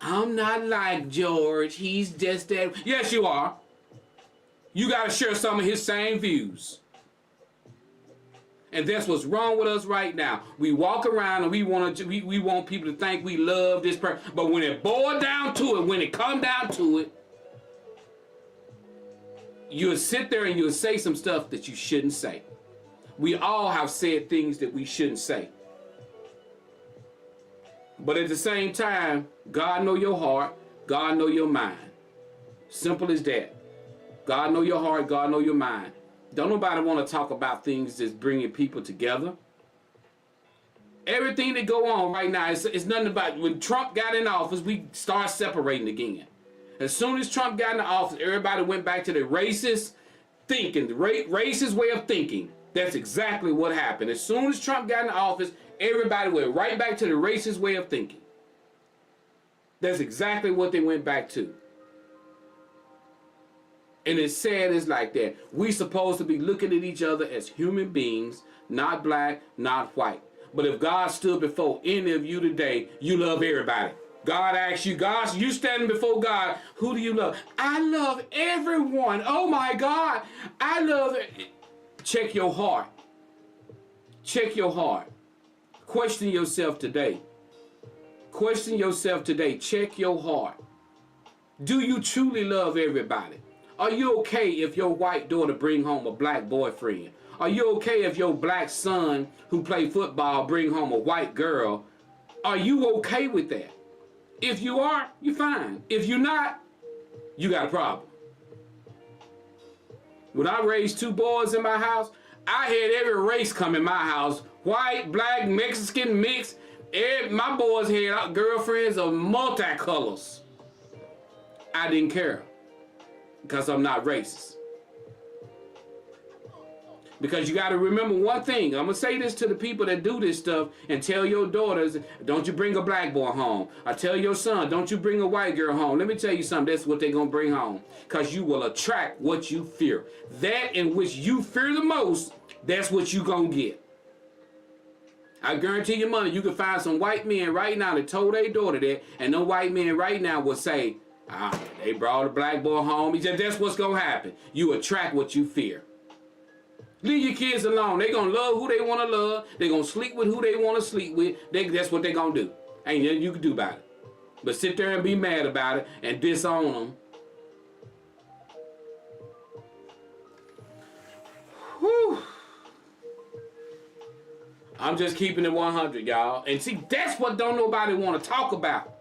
I'm not like George. He's just that. Yes, you are. You got to share some of his same views. And that's what's wrong with us right now. We walk around and we want people to think we love this person. But when it boils down to it, when it comes down to it, you'll sit there and you'll say some stuff that you shouldn't say. We all have said things that we shouldn't say. But at the same time, God know your heart, God know your mind. Simple as that. God know your heart, God know your mind. Don't nobody want to talk about things that's bringing people together. Everything that go on right now, it's nothing about, when Trump got in office, we start separating again. As soon as Trump got in the office, everybody went back to the racist thinking, the racist way of thinking. That's exactly what happened. As soon as Trump got in the office, everybody went right back to the racist way of thinking. That's exactly what they went back to. And it's sad it's like that. We supposed to be looking at each other as human beings, not black, not white. But if God stood before any of you today, you love everybody. God asks you, God, you standing before God, who do you love? I love everyone. Oh my God. I love it. Check your heart. Check your heart. Question yourself today. Question yourself today. Check your heart. Do you truly love everybody? Are you okay if your white daughter bring home a black boyfriend? Are you okay if your black son who play football bring home a white girl? Are you okay with that? If you are, you're fine. If you're not, you got a problem. When I raised 2 boys in my house, I had every race come in my house. White, black, Mexican, mixed. My boys had girlfriends of multicolors. I didn't care because I'm not racist. Because you got to remember one thing. I'm going to say this to the people that do this stuff and tell your daughters, don't you bring a black boy home. I tell your son, don't you bring a white girl home. Let me tell you something. That's what they're going to bring home. Because you will attract what you fear. That in which you fear the most, that's what you going to get. I guarantee you money, you can find some white men right now that told their daughter that, and no white men right now will say, they brought a black boy home. He said, that's what's going to happen. You attract what you fear. Leave your kids alone. They're going to love who they want to love. They're going to sleep with who they want to sleep with. That's what they're going to do. Ain't nothing you can do about it. But sit there and be mad about it and disown them. Whew. I'm just keeping it 100, y'all. And see, that's what don't nobody want to talk about.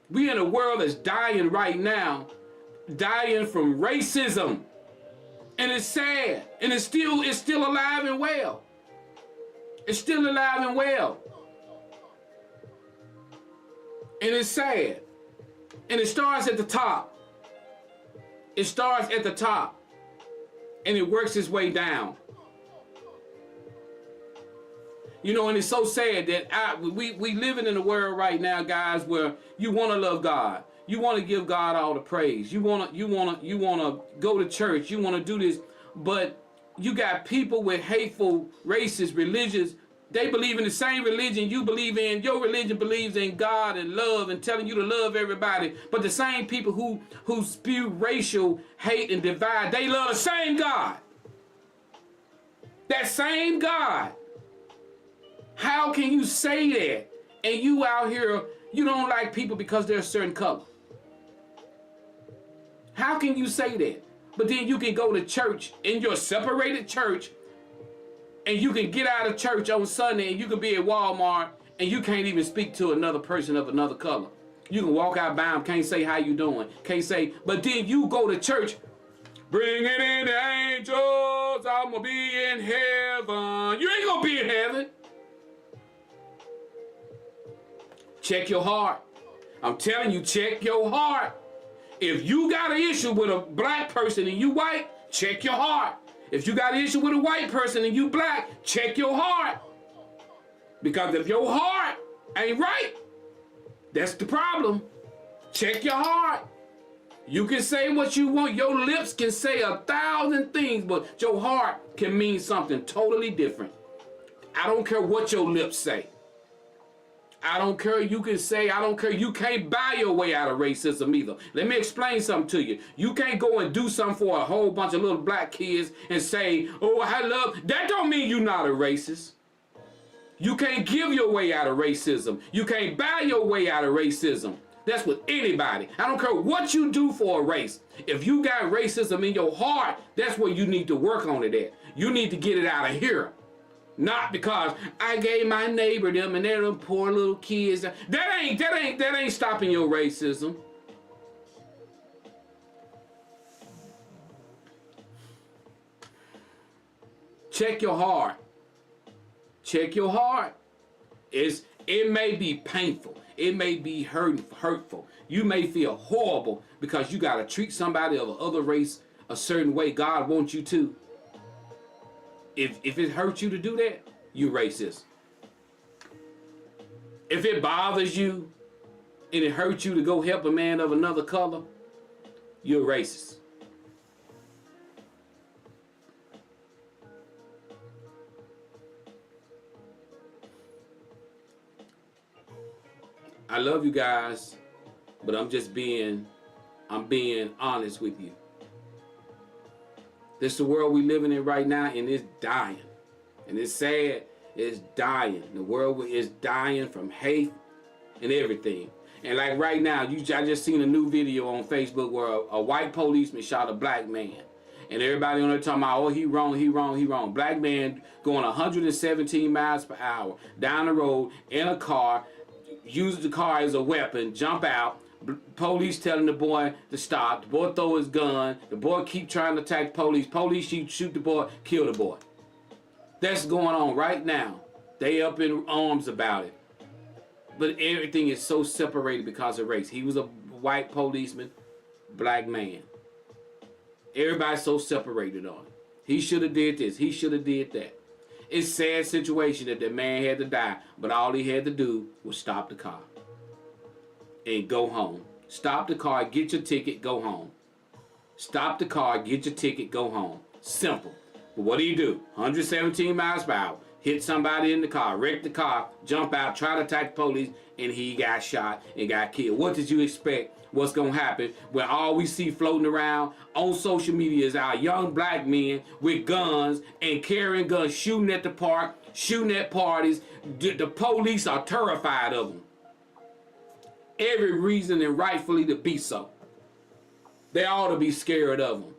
We in a world that's dying right now. Dying from racism. And it's sad. And it's still alive and well. It's still alive and well. And it's sad. And it starts at the top. It starts at the top. And it works its way down. You know, and it's so sad that we living in a world right now, guys, where you want to love God. You want to give God all the praise. You want to go to church. You want to do this, but you got people with hateful, racist religions. They believe in the same religion you believe in. Your religion believes in God and love and telling you to love everybody. But the same people who spew racial hate and divide, they love the same God. That same God. How can you say that? And you out here, you don't like people because they're a certain color. How can you say that? But then you can go to church in your separated church, and you can get out of church on Sunday and you can be at Walmart and you can't even speak to another person of another color. You can walk out by them, can't say how you doing, can't say, but then you go to church, bringing in the angels, I'm gonna be in heaven. You ain't gonna be in heaven. Check your heart. I'm telling you, check your heart. If you got an issue with a black person and you white, check your heart. If you got an issue with a white person and you black, check your heart. Because if your heart ain't right, that's the problem. Check your heart. You can say what you want. Your lips can say 1,000 things, but your heart can mean something totally different. I don't care what your lips say. I don't care. You can say, I don't care. You can't buy your way out of racism either. Let me explain something to you. You can't go and do something for a whole bunch of little black kids and say, oh, I love. That don't mean you're not a racist. You can't give your way out of racism. You can't buy your way out of racism. That's with anybody. I don't care what you do for a race. If you got racism in your heart, that's where you need to work on it at. You need to get it out of here. Not because I gave my neighbor them and they're them poor little kids. That ain't stopping your racism. Check your heart. Check your heart. It may be painful. It may be hurtful. You may feel horrible because you got to treat somebody of another race a certain way God wants you to. If it hurts you to do that, you're racist. If it bothers you and it hurts you to go help a man of another color, you're racist. I love you guys, but I'm being honest with you. This is the world we living in right now, and it's dying. And it's sad, it's dying. The world is dying from hate and everything. And like right now, I just seen a new video on Facebook where a white policeman shot a black man. And everybody on there talking about, oh, he wrong, he wrong, he wrong. Black man going 117 miles per hour down the road in a car, use the car as a weapon, jump out. Police telling the boy to stop. The boy throw his gun. The boy keep trying to attack police. Police shoot the boy, kill the boy. That's going on right now. They up in arms about it. But everything is so separated because of race. He was a white policeman, black man. Everybody's so separated on it. He should have did this. He should have did that. It's a sad situation that that man had to die, but all he had to do was stop the car and go home. Stop the car, get your ticket, go home. Stop the car, get your ticket, go home. Simple. But what do you do? 117 miles per hour. Hit somebody in the car, wreck the car, jump out, try to attack the police, and he got shot and got killed. What did you expect? What's going to happen when all we see floating around on social media is our young black men with guns and carrying guns, shooting at the park, shooting at parties. The police are terrified of them. Every reason and rightfully to be so. They ought to be scared of them.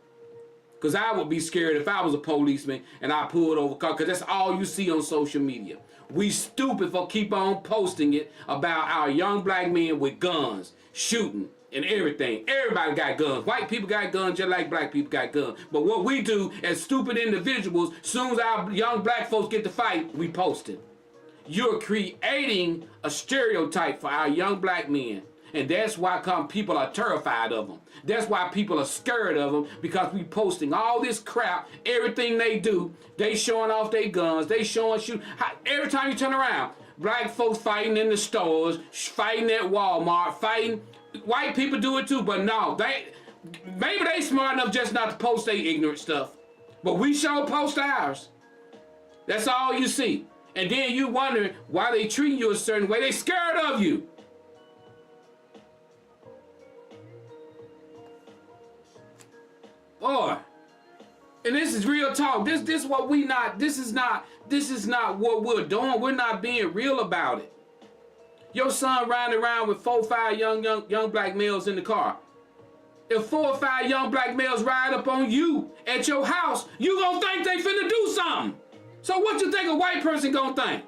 Because I would be scared if I was a policeman and I pulled over a car, because that's all you see on social media. We stupid for keep on posting it about our young black men with guns, shooting and everything. Everybody got guns. White people got guns just like black people got guns. But what we do as stupid individuals, soon as our young black folks get to fight, we post it. You're creating a stereotype for our young black men. And that's why people are terrified of them. That's why people are scared of them, because we posting all this crap, everything they do. They showing off their guns. They showing shoot. Every time you turn around, black folks fighting in the stores, fighting at Walmart, fighting. White people do it too, but no, maybe they smart enough just not to post their ignorant stuff. But we sure post ours. That's all you see. And then you wonder why they treat you a certain way. They scared of you. Boy, and this is real talk. This is what we not. This is not what we're doing. We're not being real about it. Your son riding around with 4 or 5 young black males in the car. If 4 or 5 young black males ride up on you at your house, you gonna think they finna do something. So what you think a white person gonna think?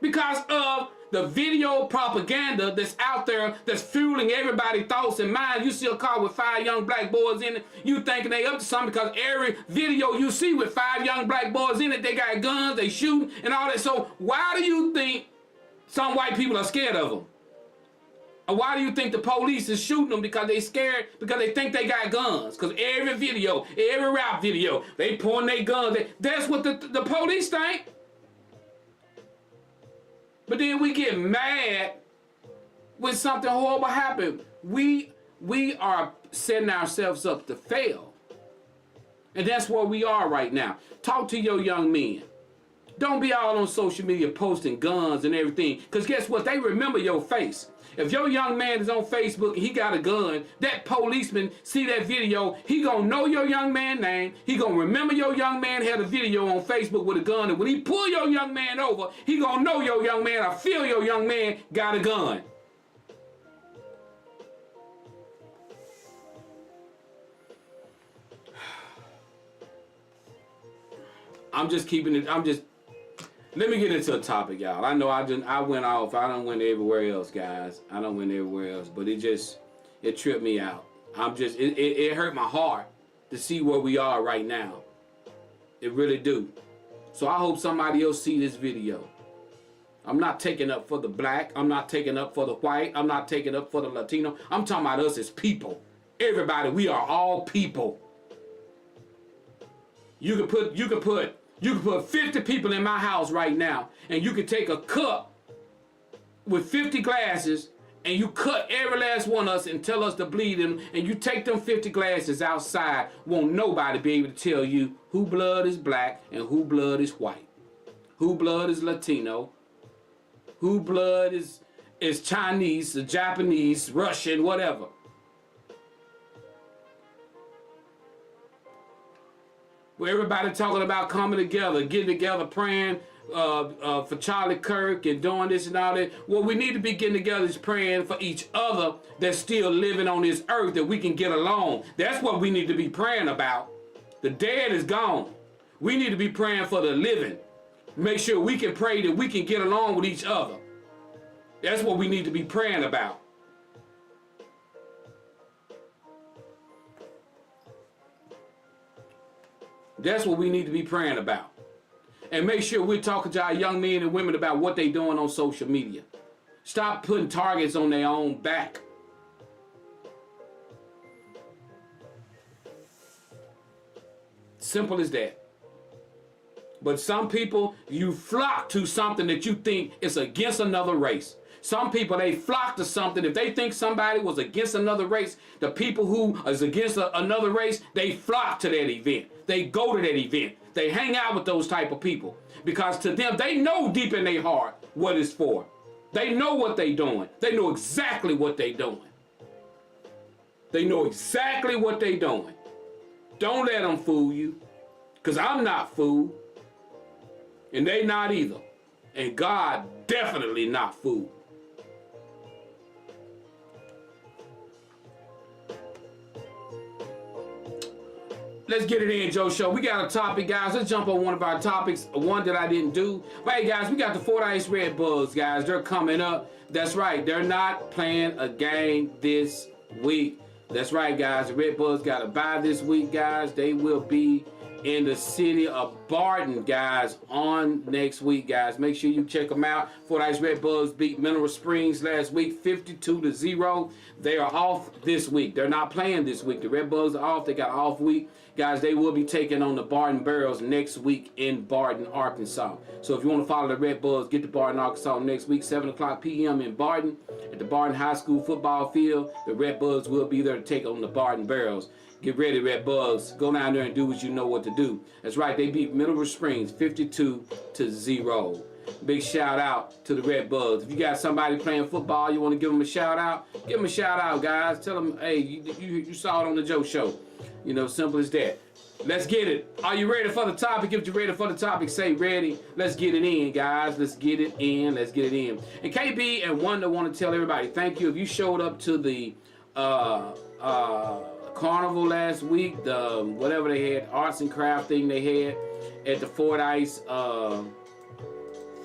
Because of the video propaganda that's out there that's fueling everybody's thoughts and minds. You see a car with 5 young black boys in it, you thinking they up to something, because every video you see with 5 young black boys in it, they got guns, they shooting and all that. So why do you think some white people are scared of them? Or why do you think the police is shooting them? Because they scared, because they think they got guns. Because every video, every rap video, they pointing their guns. That's what the police think. But then we get mad when something horrible happens. We are setting ourselves up to fail. And that's where we are right now. Talk to your young men. Don't be all on social media posting guns and everything. Because guess what? They remember your face. If your young man is on Facebook and he got a gun, that policeman see that video, he gonna know your young man name. He gonna remember your young man had a video on Facebook with a gun. And when he pull your young man over, he gonna know your young man or feel your young man got a gun. Let me get into a topic, y'all. I know I went off. I done went everywhere else, guys. I done went everywhere else, but it tripped me out. It hurt my heart to see where we are right now. It really do. So I hope somebody else see this video. I'm not taking up for the black. I'm not taking up for the white. I'm not taking up for the Latino. I'm talking about us as people. Everybody, we are all people. You could put 50 people in my house right now, and you could take a cup with 50 glasses, and you cut every last one of us and tell us to bleed them, and you take them 50 glasses outside. Won't nobody be able to tell you who blood is black and who blood is white, who blood is Latino, who blood is Chinese, Japanese, Russian, whatever. Where everybody talking about coming together, getting together, praying for Charlie Kirk and doing this and all that. What we need to be getting together is praying for each other that's still living on this earth, that we can get along. That's what we need to be praying about. The dead is gone. We need to be praying for the living. Make sure we can pray that we can get along with each other. That's what we need to be praying about. That's what we need to be praying about. And make sure we're talking to our young men and women about what they're doing on social media. Stop putting targets on their own back. Simple as that. But some people, you flock to something that you think is against another race. Some people, they flock to something. If they think somebody was against another race, the people who is against another race, they flock to that event. They go to that event. They hang out with those type of people. Because to them, they know deep in their heart what it's for. They know what they're doing. They know exactly what they're doing. They know exactly what they're doing. Don't let them fool you. Because I'm not fooled. And they not either. And God definitely not fooled. Let's get it in, Joe Show. We got a topic, guys. Let's jump on one of our topics, one that I didn't do. But hey, guys, we got the Fordyce Redbugs, guys. They're coming up. That's right. They're not playing a game this week. That's right, guys. The Redbugs got a bye this week, guys. They will be in the city of Barton, guys, on next week, guys. Make sure you check them out. Fordyce Redbugs beat Mineral Springs last week, 52-0. They are off this week. They're not playing this week. The Redbugs are off. They got an off week. Guys, they will be taking on the Barton Bears next week in Barton, Arkansas. So if you want to follow the Redbugs, get to Barton, Arkansas next week, 7 o'clock p.m. in Barton at the Barton High School football field. The Redbugs will be there to take on the Barton Bears. Get ready, Redbugs. Go down there and do what you know what to do. That's right. They beat Mineral Springs 52-0. Big shout out to the Redbugs. If you got somebody playing football, you want to give them a shout out, give them a shout out, guys. Tell them, hey, you saw it on the Joe Show. You know, simple as that. Let's get it. Are you ready for the topic? If you're ready for the topic, say ready. Let's get it in, guys. Let's get it in. Let's get it in. And KB and Wanda want to tell everybody, thank you. If you showed up to the carnival last week, the whatever they had, arts and craft thing they had at the Fordyce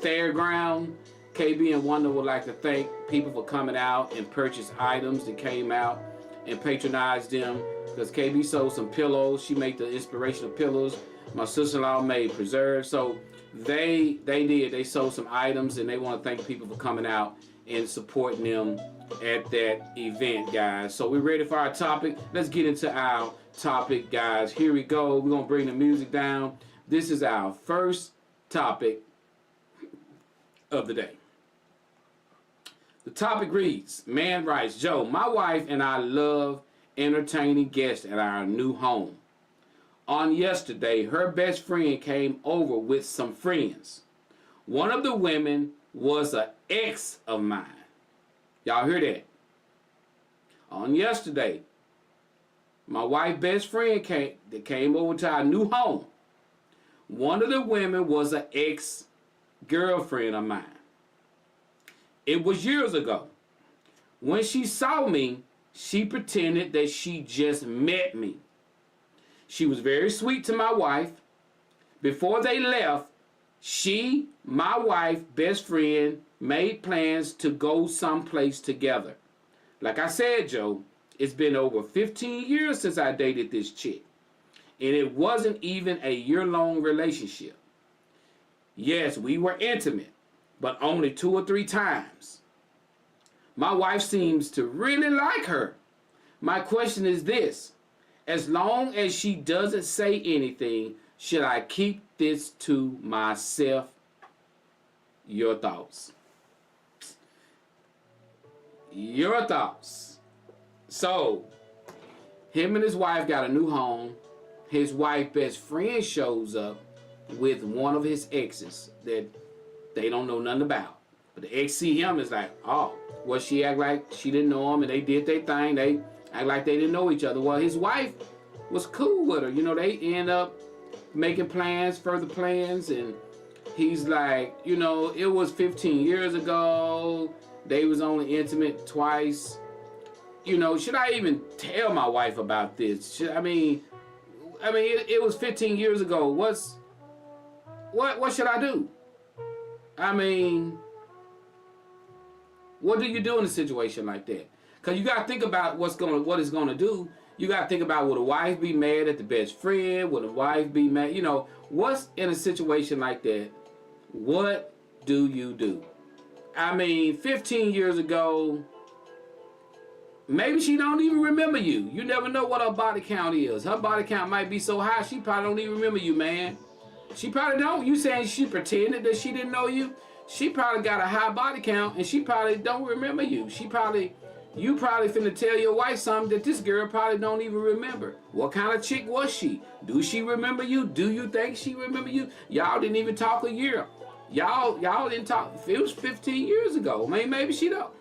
fairground, KB and Wanda would like to thank people for coming out and purchase items that came out and patronized them. Because KB sold some pillows. She made the inspirational pillows. My sister-in-law made preserves. So they sold some items, and they want to thank people for coming out and supporting them at that event, guys. So we're ready for our topic. Let's get into our topic, guys. Here we go. We're going to bring the music down. This is our first topic of the day. The topic reads, man writes, Joe, my wife and I love entertaining guests at our new home. On yesterday, her best friend came over with some friends. One of the women was an ex of mine. Y'all hear that? On yesterday, my wife's best friend came over to our new home. One of the women was an ex-girlfriend of mine. It was years ago. When she saw me, she pretended that she just met me. She was very sweet to my wife. Before they left, she, my wife, best friend, made plans to go someplace together. Like I said, Joe, it's been over 15 years since I dated this chick. And it wasn't even a year-long relationship. Yes, we were intimate, but only 2 or 3 times. My wife seems to really like her. My question is this. As long as she doesn't say anything, should I keep this to myself? Your thoughts. Your thoughts. So, him and his wife got a new home. His wife's best friend shows up with one of his exes that they don't know nothing about. But the ex see him is like, oh, well, she act like she didn't know him, and they did their thing. They act like they didn't know each other. Well, his wife was cool with her. You know, they end up making plans, further plans, and he's like, you know, it was 15 years ago. They was only intimate twice. You know, should I even tell my wife about this? I mean, it was 15 years ago. What should I do? I mean, what do you do in a situation like that? Because you got to think about what it's going to do. You got to think about, would a wife be mad at the best friend? Would a wife be mad? You know, what's in a situation like that? What do you do? I mean, 15 years ago, maybe she don't even remember you. You never know what her body count is. Her body count might be so high, she probably don't even remember you, man. She probably don't. You saying she pretended that she didn't know you? She probably got a high body count, and she probably don't remember you. You probably finna tell your wife something that this girl probably don't even remember. What kind of chick was she? Do she remember you? Do you think she remember you? Y'all didn't even talk a year. Y'all didn't talk. It was 15 years ago. Maybe she don't.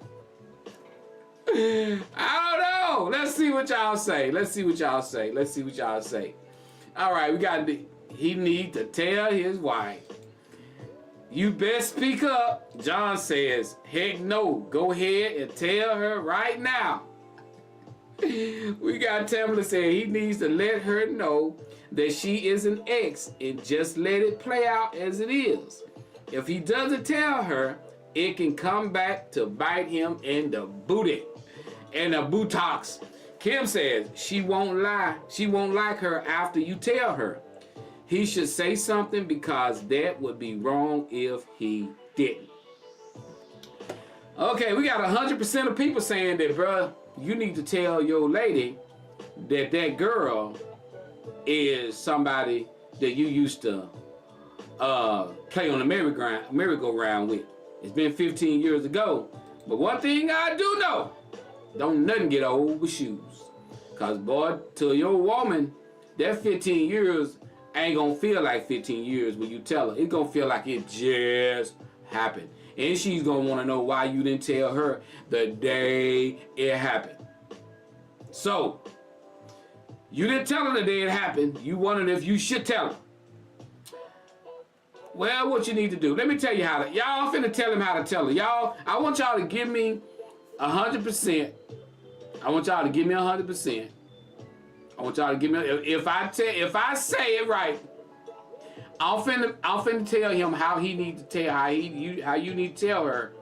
I don't know. Let's see what y'all say. Let's see what y'all say. Let's see what y'all say. All right, he need to tell his wife. You best speak up. John says, heck no. Go ahead and tell her right now. We got Tamala saying he needs to let her know that she is an ex and just let it play out as it is. If he doesn't tell her, it can come back to bite him in the booty and the buttocks. Kim says she won't lie. She won't like her after you tell her. He should say something because that would be wrong if he didn't. Okay, we got 100% of people saying that, bruh, you need to tell your lady that that girl is somebody that you used to play on the merry-go-round with. It's been 15 years ago. But one thing I do know, don't nothing get old with shoes. Because, boy, to your woman, that 15 years ain't gonna feel like 15 years when you tell her. It's gonna feel like it just happened. And she's gonna wanna know why you didn't tell her the day it happened. So, you didn't tell her the day it happened. You wondered if you should tell her. Well, what you need to do, let me tell you how to, y'all, I'm finna tell him how to tell her. Y'all, I want y'all to give me 100%. I want y'all to give me 100%. I want y'all to give me, if I say it right, I'm finna tell him how he need to tell, how you need to tell her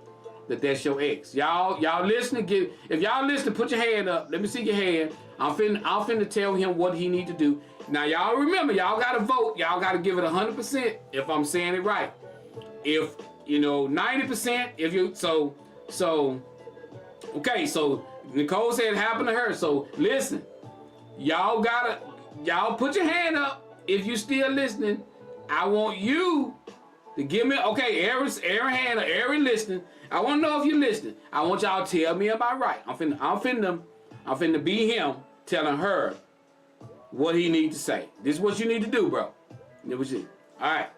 that that's your ex. Y'all listening, if y'all listening, put your hand up. Let me see your hand. I'm finna tell him what he need to do. Now y'all remember, y'all gotta vote. Y'all gotta give it 100% if I'm saying it right. If, 90%, if you, okay, so Nicole said it happened to her. So listen, y'all put your hand up if you still listening. I want you to give me, okay, every hand, every listening. I want to know if you're listening. I want y'all to tell me am I right. I'm finna be him telling her what he need to say. This is what you need to do, bro. All right.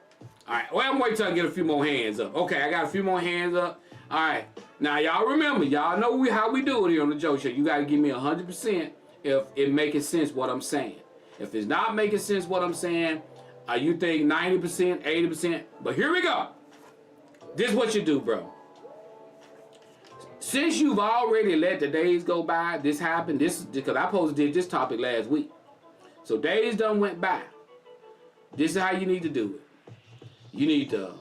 Well, I'm waiting till I get a few more hands up. Okay, I got a few more hands up. All right. Now, y'all remember, y'all know how we do it here on the Joe Show. You got to give me 100% if it making sense what I'm saying. If it's not making sense what I'm saying, you think 90%, 80%. But here we go. This is what you do, bro. Since you've already let the days go by, this happened. This is because I supposed to did this topic last week. So days done went by. This is how you need to do it. You need to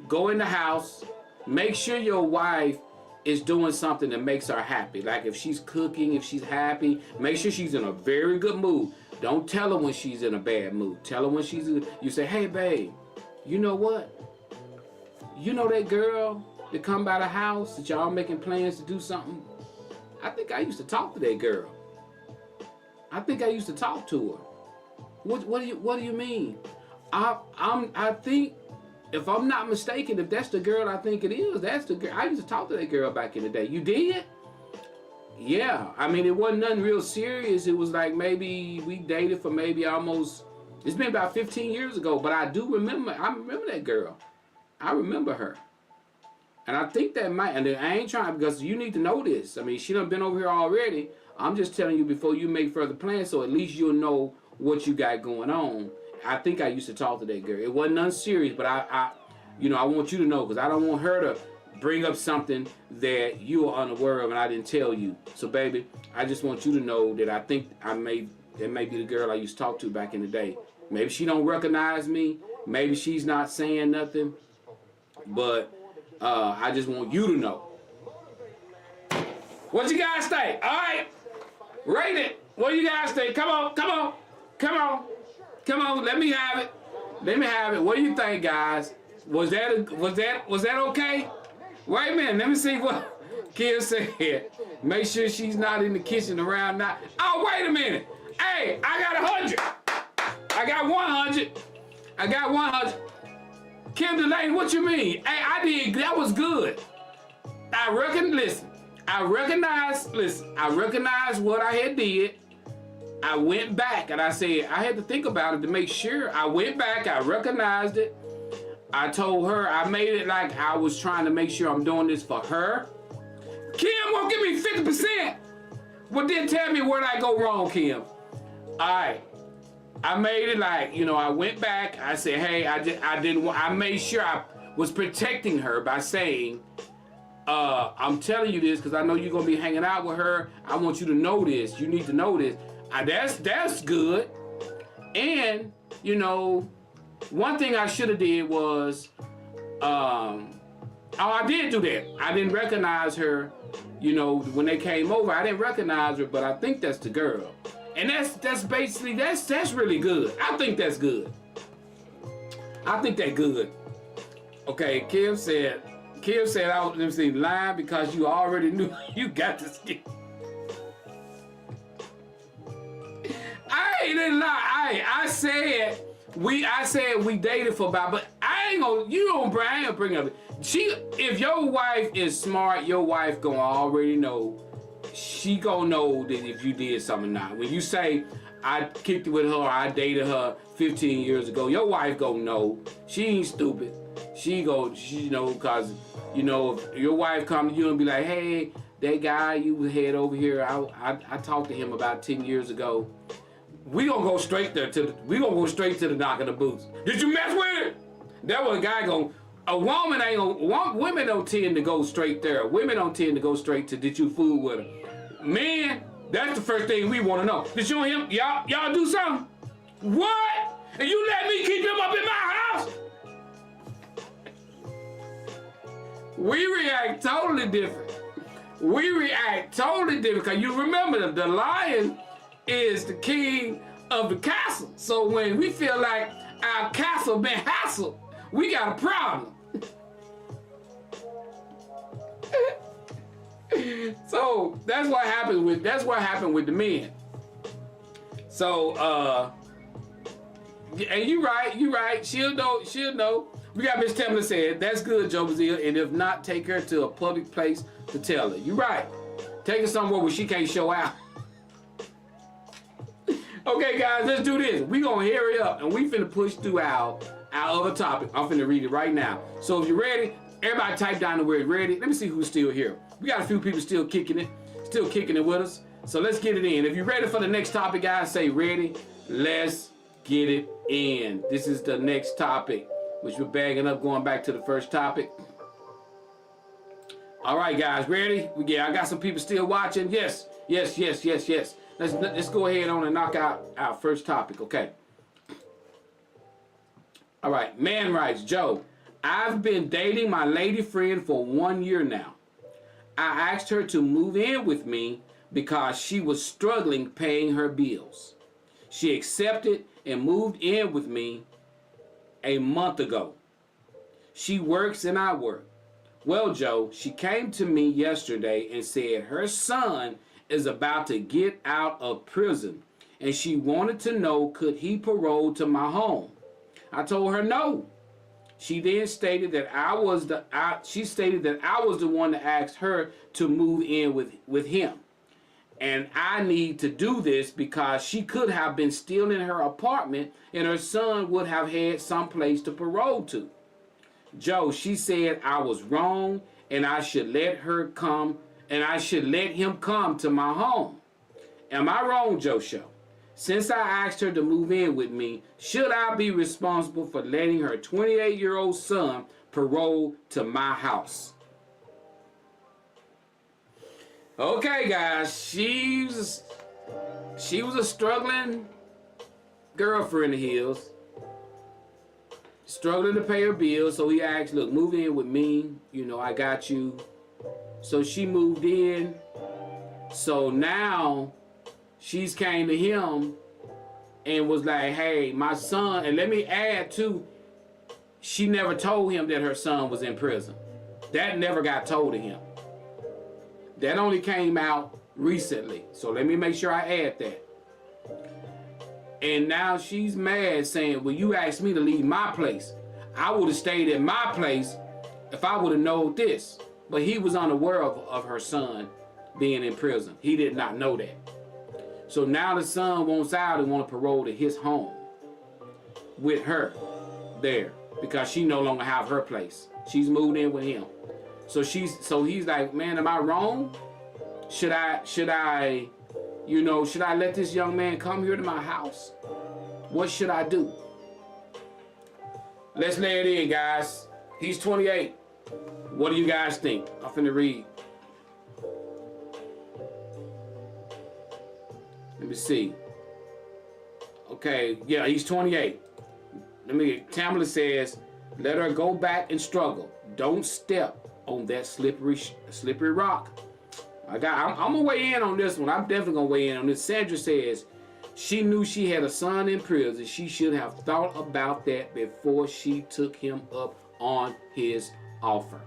go in the house, make sure your wife is doing something that makes her happy. Like if she's cooking, if she's happy, make sure she's in a very good mood. Don't tell her when she's in a bad mood. Tell her when she's in, you say, hey babe, you know what? You know that girl that come by the house that y'all making plans to do something? I think I used to talk to that girl. I think I used to talk to her. What do you mean? I think, if I'm not mistaken, if that's the girl I think it is, that's the girl. I used to talk to that girl back in the day. You did? Yeah. I mean, it wasn't nothing real serious. It was like maybe we dated for maybe almost, it's been about 15 years ago, but I remember that girl. I remember her. And I think that might, and I ain't trying, because you need to know this. I mean, she done been over here already. I'm just telling you before you make further plans, so at least you'll know what you got going on. I think I used to talk to that girl. It wasn't nothing serious, but I want you to know, because I don't want her to bring up something that you are unaware of and I didn't tell you. So, baby, I just want you to know that I think that may be the girl I used to talk to back in the day. Maybe she don't recognize me. Maybe she's not saying nothing. But I just want you to know. What you guys think? All right. Rate it. What do you guys think? Come on, come on, come on, come on. Let me have it. Let me have it. What do you think, guys? Was that okay? Wait a minute. Let me see what Kim said. Make sure she's not in the kitchen around now. Oh, wait a minute. Hey, I got 100. I got 100. I got 100. Kim Delaney, what you mean? Hey, I did. That was good. I recognize what I had did. I went back and I said, I had to think about it to make sure. I went back, I recognized it. I told her, I made it like I was trying to make sure I'm doing this for her. Kim won't give me 50%. Well, then tell me where I go wrong, Kim. All right. I made it like, you know, I went back. I said, hey, I made sure I was protecting her by saying, I'm telling you this because I know you're going to be hanging out with her. I want you to know this. You need to know this. That's good. And, you know, one thing I should have did was, I did do that. I didn't recognize her, you know, when they came over. I didn't recognize her, but I think that's the girl. And that's basically, that's really good. I think that's good. I think that's good. Okay, Kim said I was lying because you already knew you got the skin. I didn't lie. I said we dated for about, but I ain't gonna bring up. If your wife is smart, your wife gonna already know. She gonna know that if you did something or not. When you say I kicked it with her, or I dated her 15 years ago, your wife gonna know. She ain't stupid. She know, cause you know if your wife come to you and be like, hey, that guy you had over here, I talked to him about 10 years ago. We gonna go straight there to the knock of the boots. Did you mess with it? That was a guy going. Women don't tend to go straight there. Women don't tend to go straight to did you fool with her. Man, that's the first thing we want to know. Did you and him, y'all do something? What? And you let me keep him up in my house? We react totally different. Because you remember the lion is the king of the castle. So when we feel like our castle been hassled, we got a problem. So that's what happened with the men. So and you right. She'll know. We got Miss Tamla said, that's good, Joe Bazille, and if not, take her to a public place to tell her. You right. Take her somewhere where she can't show out. Okay, guys, let's do this. We gonna hurry up and we finna push through our other topic. I'm finna read it right now. So if you're ready, everybody type down the word ready. Let me see who's still here. We got a few people still kicking it with us. So let's get it in. If you're ready for the next topic, guys, say ready. Let's get it in. This is the next topic, which we're bagging up going back to the first topic. All right, guys, ready? I got some people still watching. Yes. Let's go ahead on and knock out our first topic, okay? All right, man writes, Joe, I've been dating my lady friend for 1 year now. I asked her to move in with me because she was struggling paying her bills. She accepted and moved in with me a month ago. She works and I work. Well, Joe, she came to me yesterday and said her son is about to get out of prison and she wanted to know could he parole to my home. I told her no. She then stated that I was the one that asked her to move in with him. And I need to do this because she could have been still in her apartment and her son would have had some place to parole to. Joe, she said I was wrong and I should let him come to my home. Am I wrong, Joe Show? Since I asked her to move in with me, should I be responsible for letting her 28-year-old son parole to my house? Okay, guys, she was a struggling girlfriend of his, struggling to pay her bills. So he asked, look, move in with me. You know, I got you. So she moved in. So now she's came to him and was like, hey, my son, and let me add too, she never told him that her son was in prison. That never got told to him. That only came out recently. So let me make sure I add that. And now she's mad saying, well, you asked me to leave my place. I would have stayed in my place if I would have known this. But he was unaware of her son being in prison. He did not know that. So now the son wants out and want to parole to his home with her there because she no longer have her place. She's moved in with him. So he's like, man, am I wrong? Should I let this young man come here to my house? What should I do? Let's lay it in, guys. He's 28. What do you guys think? I'm finna read. Let me see. Okay, yeah, he's 28. Tamala says, let her go back and struggle. Don't step on that slippery rock. I'm gonna weigh in on this one. I'm definitely gonna weigh in on this. Sandra says she knew she had a son in prison. She should have thought about that before she took him up on his offer.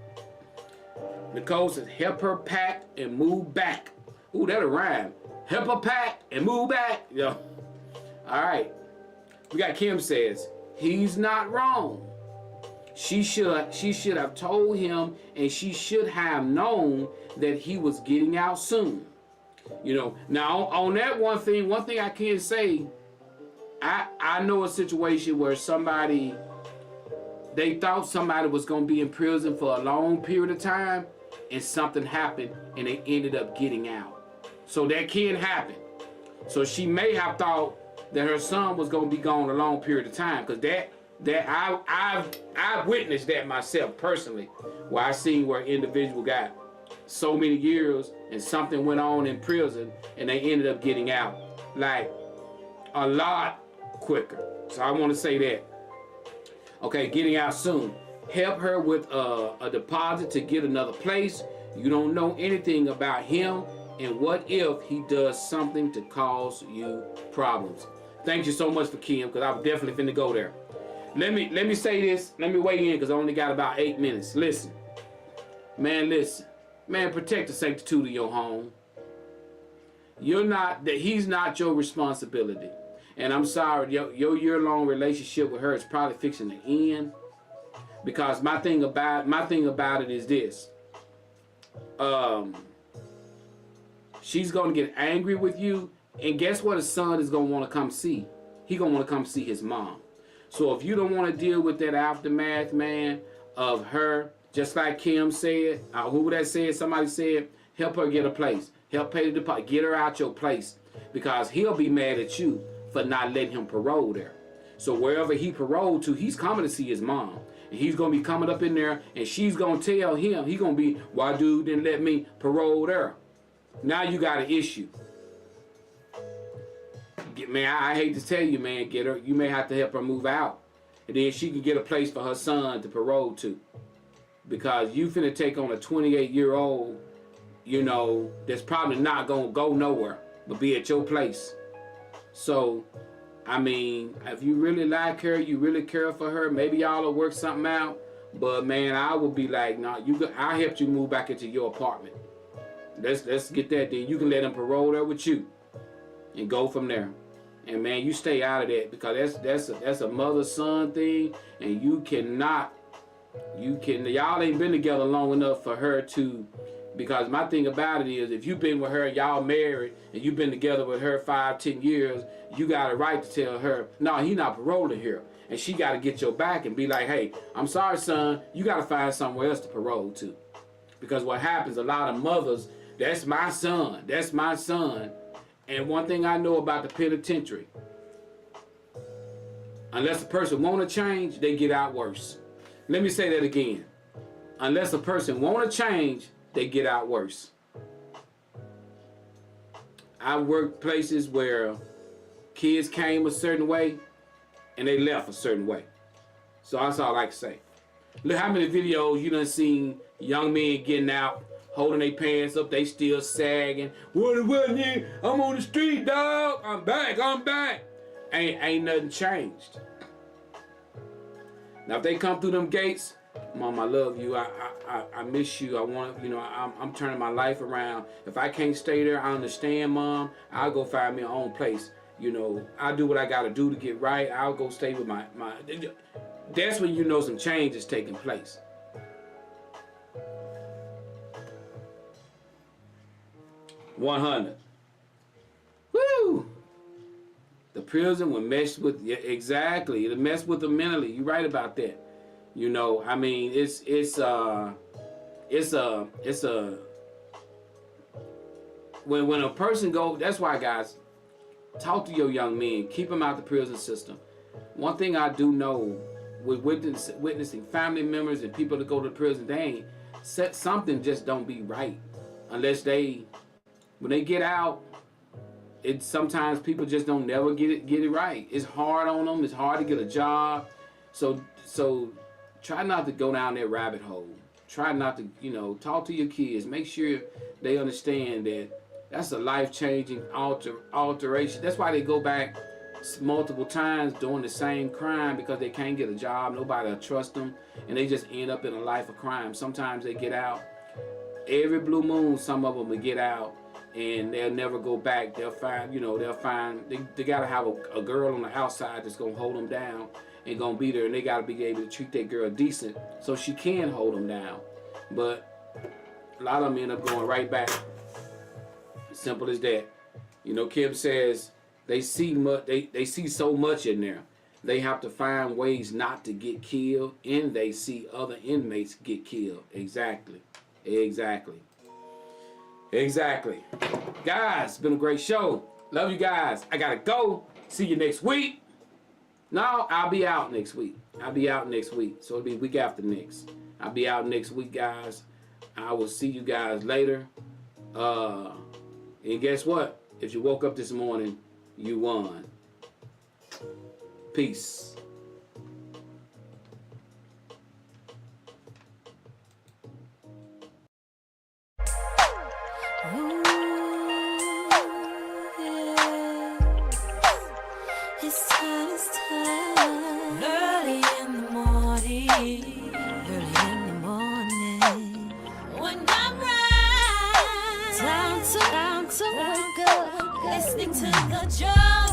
Nicole says help her pack and move back. Ooh, that'll rhyme. Help her pack and move back. Yeah. All right. We got Kim says he's not wrong. She should have told him, and she should have known that he was getting out soon. Now on that one thing I can say, I know a situation where they thought somebody was going to be in prison for a long period of time, and something happened, and they ended up getting out. So that can happen. So she may have thought that her son was going to be gone a long period of time, because I've witnessed that myself personally, where I seen where an individual got so many years and something went on in prison and they ended up getting out like a lot quicker. So I want to say that. Okay, getting out soon. Help her with a deposit to get another place. You don't know anything about him, and what if he does something to cause you problems? Thank you so much for Kim, because I'm definitely finna go there. Let me say this. Let me weigh in because I only got about 8 minutes. Listen. Man, protect the sanctity of your home. He's not your responsibility. And I'm sorry, your year-long relationship with her is probably fixing to end. Because my thing about it is this. She's gonna get angry with you, and guess what his son is gonna want to come see? He gonna want to come see his mom. So if you don't want to deal with that aftermath, man, of her, just like Kim said, who that said, somebody said, help her get a place. Help pay the deposit. Get her out your place. Because he'll be mad at you for not letting him parole there. So wherever he paroled to, he's coming to see his mom. And he's going to be coming up in there, and she's going to tell him, he's going to be, why dude didn't let me parole there? Now you got an issue. Man, I hate to tell you, man, you may have to help her move out. And then she can get a place for her son to parole to. Because you finna take on a 28-year-old, that's probably not going to go nowhere, but be at your place. So, I mean, if you really like her, you really care for her, maybe y'all will work something out. But, man, I would be like, nah, I'll help you move back into your apartment. Let's get that. Then you can let him parole there with you and go from there. And man, you stay out of that, because that's a mother-son thing, and y'all ain't been together long enough for her to, because my thing about it is, if you've been with her, y'all married, and you've been together with her 5-10 years, you got a right to tell her, no, he not paroling here. And she got to get your back and be like, hey, I'm sorry, son, you got to find somewhere else to parole to. Because what happens, a lot of mothers, that's my son. And one thing I know about the penitentiary, unless a person want to change, they get out worse. Let me say that again. Unless a person want to change, they get out worse. I worked places where kids came a certain way and they left a certain way. So that's all I can say. Look how many videos you done seen young men getting out, holding their pants up, they still sagging. What, I'm on the street, dog. I'm back. Ain't nothing changed. Now if they come through them gates, Mom, I love you. I miss you. I want, I'm turning my life around. If I can't stay there, I understand, Mom. I'll go find me my own place. I'll do what I got to do to get right. I'll go stay with my. That's when you know some change is taking place. $100. Woo! The prison will mess with you. Exactly. It'll mess with them mentally. You're right about that. I mean, it's when a person goes, that's why, guys, talk to your young men, keep them out the prison system. One thing I do know with witnessing family members and people that go to prison, something just don't be right unless when they get out. Sometimes people just don't never get it right. It's hard on them. It's hard to get a job. So try not to go down that rabbit hole. Try not to, talk to your kids. Make sure they understand that that's a life-changing alteration. That's why they go back multiple times doing the same crime, because they can't get a job. Nobody will trust them, and they just end up in a life of crime. Sometimes they get out. Every blue moon, some of them will get out, and they'll never go back. They'll find, they got to have a girl on the outside that's going to hold them down and going to be there, and they got to be able to treat that girl decent so she can hold them down. But a lot of them end up going right back. Simple as that. Kim says they see they see so much in there. They have to find ways not to get killed, and they see other inmates get killed. Exactly. Guys, it's been a great show. Love you guys. I gotta go. See you next week. No, I'll be out next week. So it'll be week after next. I'll be out next week, guys. I will see you guys later. And guess what? If you woke up this morning, you won. Peace. Ooh, yeah. It's time. Early in the morning. When I'm right, time to wake up. Listening to the joy.